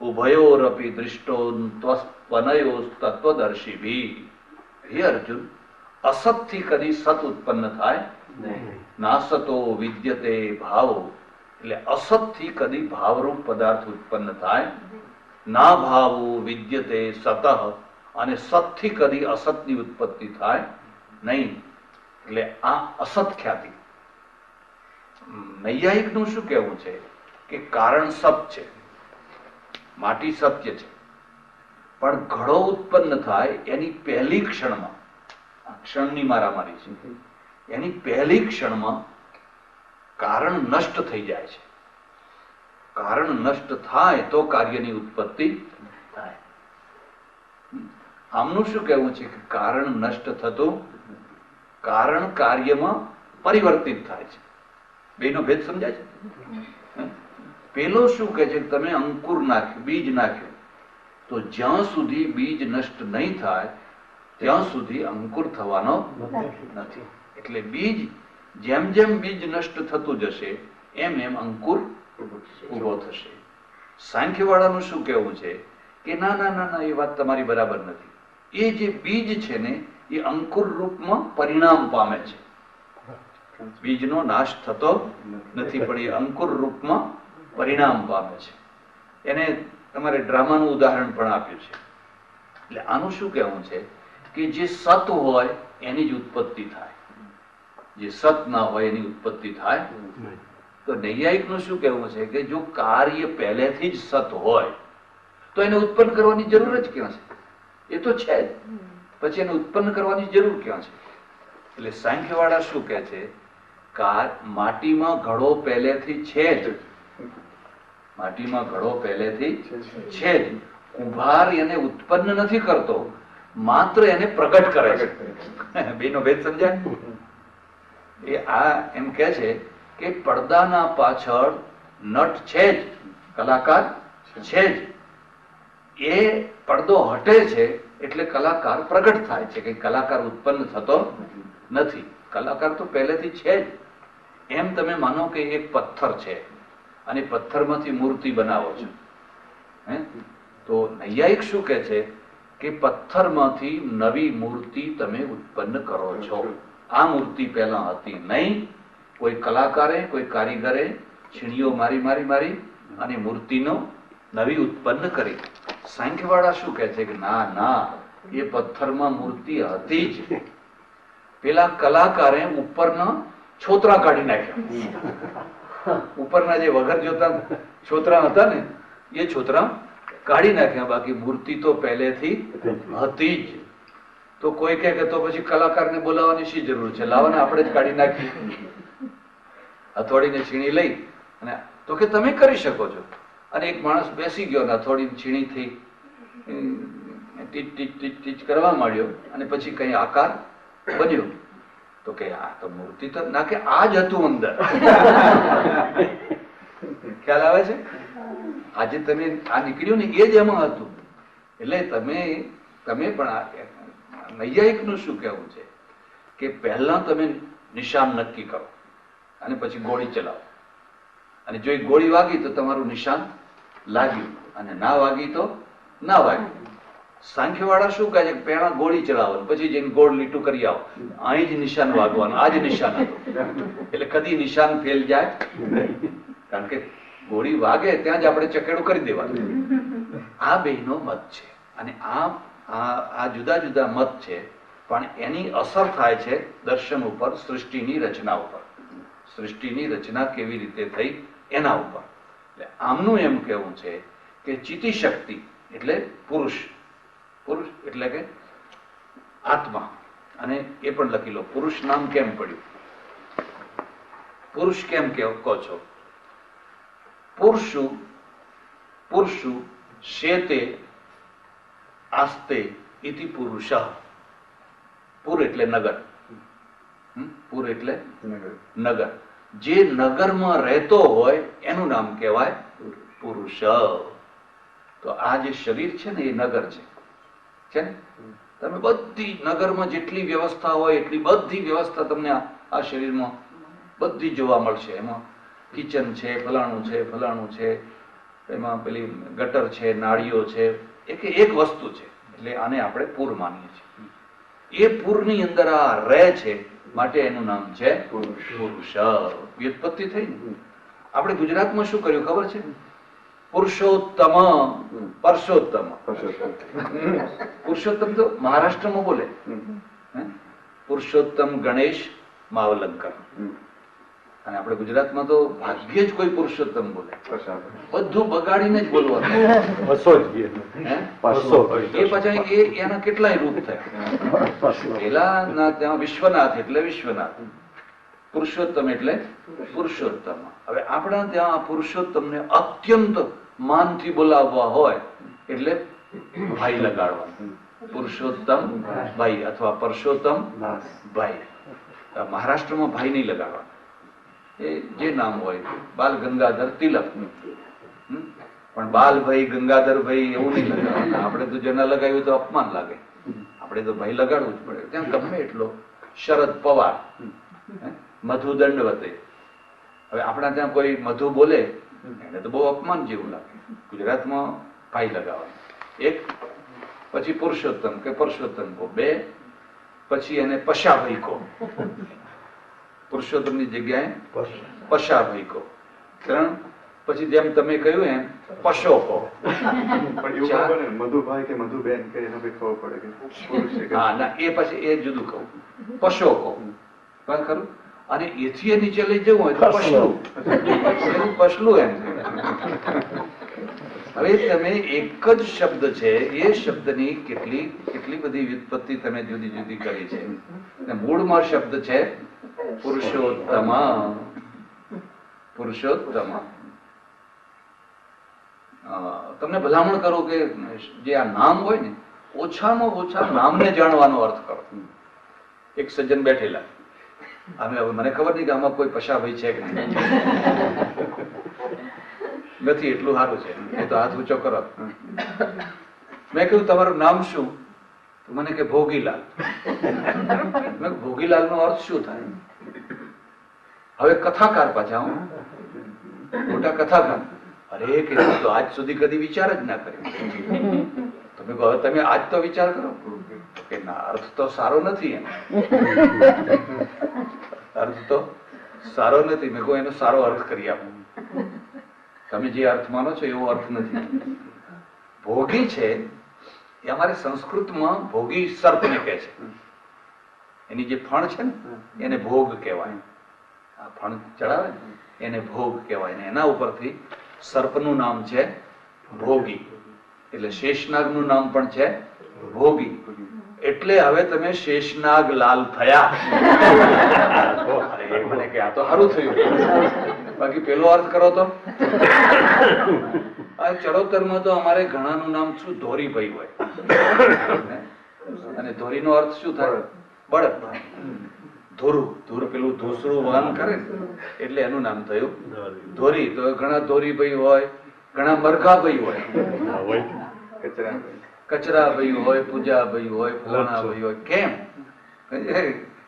Speaker 1: ઉભયોરપી દૃષ્ટોન્ત્વનયો તત્વદર્શિભી. હે અર્જુન, અસતથી કદી સત ઉત્પન્ન થાય નહીં. ના સતો વિદ્યતે ભાવો એટલે અસતથી કદી ભાવરૂપ પદાર્થ ઉત્પન્ન થાય. ના ભાવો વિદ્યતે સતઃ અને સતથી કદી અસતની ઉત્પત્તિ થાય નહીં. એટલે આ અસત ખ્યાતિ. નૈયાયિકનું શું કહેવું છે કે કારણ સત છે, માટી સત્ય છે, પણ ઘડો ઉત્પન્ન થાય એની પહેલી ક્ષણમાં, આ ક્ષણની મારામારી છે, એની પહેલી ક્ષણમાં કારણ નષ્ટ થઈ જાય છે. કારણ નષ્ટ થાય તો કાર્યની ઉત્પત્તિ થાય. આમનું શું કહેવું છે કે કારણ નષ્ટ થતું, કારણ કાર્યમાં પરિવર્તિત થાય છે. બેનો ભેદ સમજાય છે? પેલો શું કહે છે કે તમે અંકુર નાખ્યું, બીજ નાખ્યું, તો જ્યાં સુધી બીજ નષ્ટ નહીં થાય ત્યાં સુધી અંકુર થવાનો નથી. એટલે બીજ જેમ જેમ બીજ નષ્ટ થતું જશે એમ એમ અંકુર ઉભો થશે. સાંખ્યવાળાનું શું કહેવું છે કે ના ના ના ના, એ વાત તમારી બરાબર નથી. એ જે બીજ છે ને એ અંકુર રૂપમાં પરિણામ પામે છે. બીજનો નાશ થતો નથી, પણ એ અંકુર રૂપમાં પરિણામ પામે છે. એને તમારે ડ્રામાનું ઉદાહરણ પણ આપ્યું છે. એટલે આનું શું કહેવું છે કે જે સત હોય એની જ ઉત્પત્તિ થાય, જે સત ના હોય એની ઉત્પત્તિ થાય. તો નૈયાયિકનું શું કહેવું છે કે જો કાર્ય પહેલેથી જ સત હોય તો એને ઉત્પન્ન કરવાની જરૂર જ ક્યાં છે? એ તો છે જ, પછી એને ઉત્પન્ન કરવાની જરૂર ક્યાં છે? એટલે સાંખ્યવાળા શું કહે છે, માટીમાં ઘડો પહેલેથી છે જ, માટીમાં ઘડો પહેલેથી છે જ. કુંભાર એને ઉત્પન્ન નથી કરતો, માત્ર એને પ્રગટ કરે છે. બેનો ભેદ સમજાય? એ આ એમ કહે છે કે પડદાના પાછળ નટ છે જ, કલાકાર છે જ, એ પડદો હટે છે એટલે કલાકાર પ્રગટ થાય છે કે કલાકાર ઉત્પન્ન થતો નથી. કલાકાર તો પહેલેથી છે જ. એમ તમે માનો કે એક પથ્થર છે અને પથ્થરમાંથી મૂર્તિ બનાવો છો, હે? તો નૈયાયિક શું કહે છે કે પથ્થરમાંથી નવી મૂર્તિ તમે ઉત્પન્ન કરો છો. આ મૂર્તિ પહેલા હતી નહીં. કોઈ કલાકારે, કોઈ કારીગરે છીણીઓ મારી અને મૂર્તિનો નવી ઉત્પન્ન કરી. સાંખ્યવાળા શું કહે છે કે ના ના, એ પથ્થરમાં મૂર્તિ હતી જ. પેલા કલાકારે ઉપરના છોતરા કાઢી નાખ્યા. ઉપરના જે વગર જોતા છોતરા હતા ને, એ છોતરા કાઢી નાખ્યા. બાકી મૂર્તિ તો પહેલેથી હતી જ. તો કોઈ કહે કે તો પછી કલાકારને બોલાવવાની શી જરૂર છે, લાવવાને આપણે જ કાઢી નાખી. હથોડીને છીણી લઈ અને તો કે તમે કરી શકો છો. અને એક માણસ બેસી ગયો ને હથોડી છીણીથી ટીચ ટીચ ટીચ ટીચ કરવા માંડ્યો અને પછી કઈ આકાર બન્યો. તો કે આ તો મૂર્તિ તો ના, કે આ જ હતું અંદર. ખ્યાલ આવે છે? આજે તમે આ નીકળ્યું ને એ જ એમાં હતું. એટલે તમે પણ નૈયાયિક નું શું કહેવું છે કે પહેલા તમે નિશાન નક્કી કરો અને પછી ગોળી ચલાવો. અને જો એ ગોળી વાગી તો તમારું નિશાન લાગ્યું, અને ના વાગી તો ના વાગ્યું. સાંખ્યવાળા શું કહે છે કે પહેલા ગોળી ચલાવો પછી જઈને ગોળ લીટું કરી આવો. અહીં જ નિશાન વાગવાનું, આ જ નિશાન હતું. એટલે કદી નિશાન ફેલ જાય, કારણ કે ગોળી વાગે ત્યાં જ આપણે ચકેડું કરી દેવાનું. આ બેનો મત છે. અને આ જુદા જુદા મત છે, પણ એની અસર થાય છે દર્શન ઉપર, સૃષ્ટિની રચના ઉપર. સૃષ્ટિની રચના કેવી રીતે થઈ એના ઉપર. એટલે આમનું એમ કહેવું છે કે ચિત્તી શક્તિ એટલે પુરુષ એટલે કે આત્મા. અને એ પણ લખી લો, પુરુષ નામ કેમ પડ્યું? પુરુષ કેમ કહો છો? પુરુષુ શેતે આસ્તે ઇતિ પુરુષ. પુર એટલે નગર. પુર એટલે નગર. જે નગરમાં રહેતો હોય એનું નામ કહેવાય પુરુષ. તો આ જે શરીર છે ને એ નગર છે ને? તમે બધી નગરમાં જેટલી વ્યવસ્થા હોય એટલી બધી વ્યવસ્થા તમને આ શરીરમાં બધી જોવા મળશે. એમાં કિચન છે, ફલાણું છે, એમાં પેલી ગટર છે, નાળીઓ છે, એક વસ્તુ છે. એટલે આને આપણે પૂર માનીએ છીએ. એ પૂરની અંદર આ રહે છે, માટે એનું નામ છે પુરુષ. વ્યુત્પત્તિ થઈ ને. આપણે ગુજરાતમાં શું કર્યું ખબર છે? પુરુષોત્તમ, પરસોત્તમ. પુરુષોત્તમ તો મહારાષ્ટ્રમાં બોલે. પુરુષોત્તમ ગણેશ માવલંકર. અને આપણે ગુજરાતમાં તો ભાગ્યે જ કોઈ પુરુષોત્તમ બોલે. બધું બગાડીને જ બોલવાનું. એ પછી એના કેટલાય રૂપ થયા. પેલા ત્યાં વિશ્વનાથ એટલે વિશ્વનાથ, પુરુષોત્તમ એટલે પુરુષોત્તમ. હવે આપણા ત્યાં પુરુષોત્તમને અત્યંત માનથી બોલાવવા હોય એટલે ભાઈ લગાડવાનું. પુરુષોત્તમ ભાઈ અથવા પરસોત્તમ ભાઈ. મહારાષ્ટ્રમાં ભાઈ નહીં લગાડવાનું. એ જે નામ હોય, બાલ ગંગાધર તિલક. પણ બાલભાઈ, ગંગાધરભાઈ એવું નહીં લગાડવાનું. આપણે તો જેના લગાવ્યું તો અપમાન લાગે. આપણે તો ભાઈ લગાડવું જ પડે. ત્યાં ગમે એટલો શરદ પવાર, મધુ દંડવતે. હવે આપણા ત્યાં કોઈ મધુ બોલે એને તો બહુ અપમાન જેવું લાગે. ગુજરાતમાં ભાઈ લગાવવાનું. એક, પછી પુરુષોત્તમ કે પરસોત્તમ કહો. બે, પછી એને પશાભાઈ કહો. પુરુષોત્તમની જગ્યાએ પશાભાઈ કહો. ત્રણ, પછી જેમ તમે કહ્યું એમ પશો કહો.
Speaker 3: મધુભાઈ કે મધુબેન કે એને ખબર પડે કે પુરુષ છે.
Speaker 1: હા ના, એ પછી એ જુદું કહું. પશો કહો. ખરું? અને એથી એ નીચે લઈ જવું હોય તો પશલું. પશલું એમ. હવે તમે એક જ શબ્દ છે, એ શબ્દની કેટલી બધી વ્યુત્પત્તિ તમે જુદી જુદી કરી છે. મૂળમાં શબ્દ છે પુરુષોત્તમ. પુરુષોત્તમ. તમને ભલામણ કરું કે જે આ નામ હોય ને, ઓછામાં ઓછા નામને જાણવાનો અર્થ કરો. એક સજ્જન બેઠેલા, હવે મને ખબર નહીં કે આમાં કોઈ પશાભાઈ છે કે નહીં. નથી, એટલું સારું છે. એ તો હાથ ઊંચો કરો. મેં કહ્યું તમારું નામ શું? તો મને કે ભોગીલાલ. મેં કીધું, ભોગીલાલનો અર્થ શું થાય? હવે કથાકાર પાછા હું મોટા કથાકાર. અરે કે તો આજ સુધી કદી વિચાર જ ના કર્યો. તમે કહો હવે તમે આજ તો વિચાર કરો કે ના, અર્થ તો સારો નથી એમ. અર્થ તો સારો નથી. મેં કહું એનો સારો અર્થ કરી આપો. તમે જે અર્થ માનો છો એવો અર્થ નથી. ભોગી છે એ અમારે સંસ્કૃતમાં ભોગી સર્પને કહે છે. એની જે ફણ છે ને એને ભોગ કહેવાય. આ ફણ ચડાવે ને એને ભોગ કહેવાય ને એના ઉપરથી સર્પનું નામ છે ભોગી. એટલે શેષનાગનું નામ પણ છે ભોગી. એટલે હવે તમે શેષનાગ લાલ થયા. અરે મને કે આ તો સારું થયું. બાકી પેલો અર્થ કરો તો આ ચડોતરમાં તો અમારે ઘણાનું નામ શું ધોરીભાઈ હોય. અને ધોરીનો અર્થ શું થાય? બળદ. ધોરું ધોર પેલું ધોસરું વહન કરે એટલે એનું નામ થયું ધોરી. તો ઘણા ધોરીભાઈ હોય, ઘણા મરઘાભાઈ હોય, કચરાભાઈ હોય, પૂજાભાઈ હોય, ફલાણાભાઈ હોય. કેમ?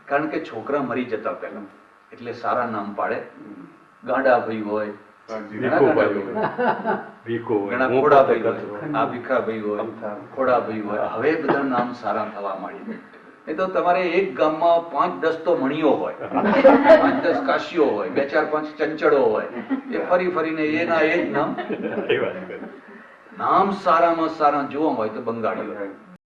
Speaker 1: કારણ કે છોકરા મરી જતા પહેલા એટલે સારા નામ પાડે. ગાંડાભાઈ હોય, ઘણા ખોડાભાઈ હોય, આ ભીખાભાઈ હોય, ખોડાભાઈ હોય. હવે બધા નામ સારા થવા માંડી. એ તો તમારે એક ગામમાં 5-10 તો મણીઓ હોય, 5-10 કાશીઓ હોય, 2-4-5 ચંચળો હોય. એ ફરી ફરીને એના એ જ નામ. નામ સારામાં સારા જોવા હોય તો બંગાળી હોય.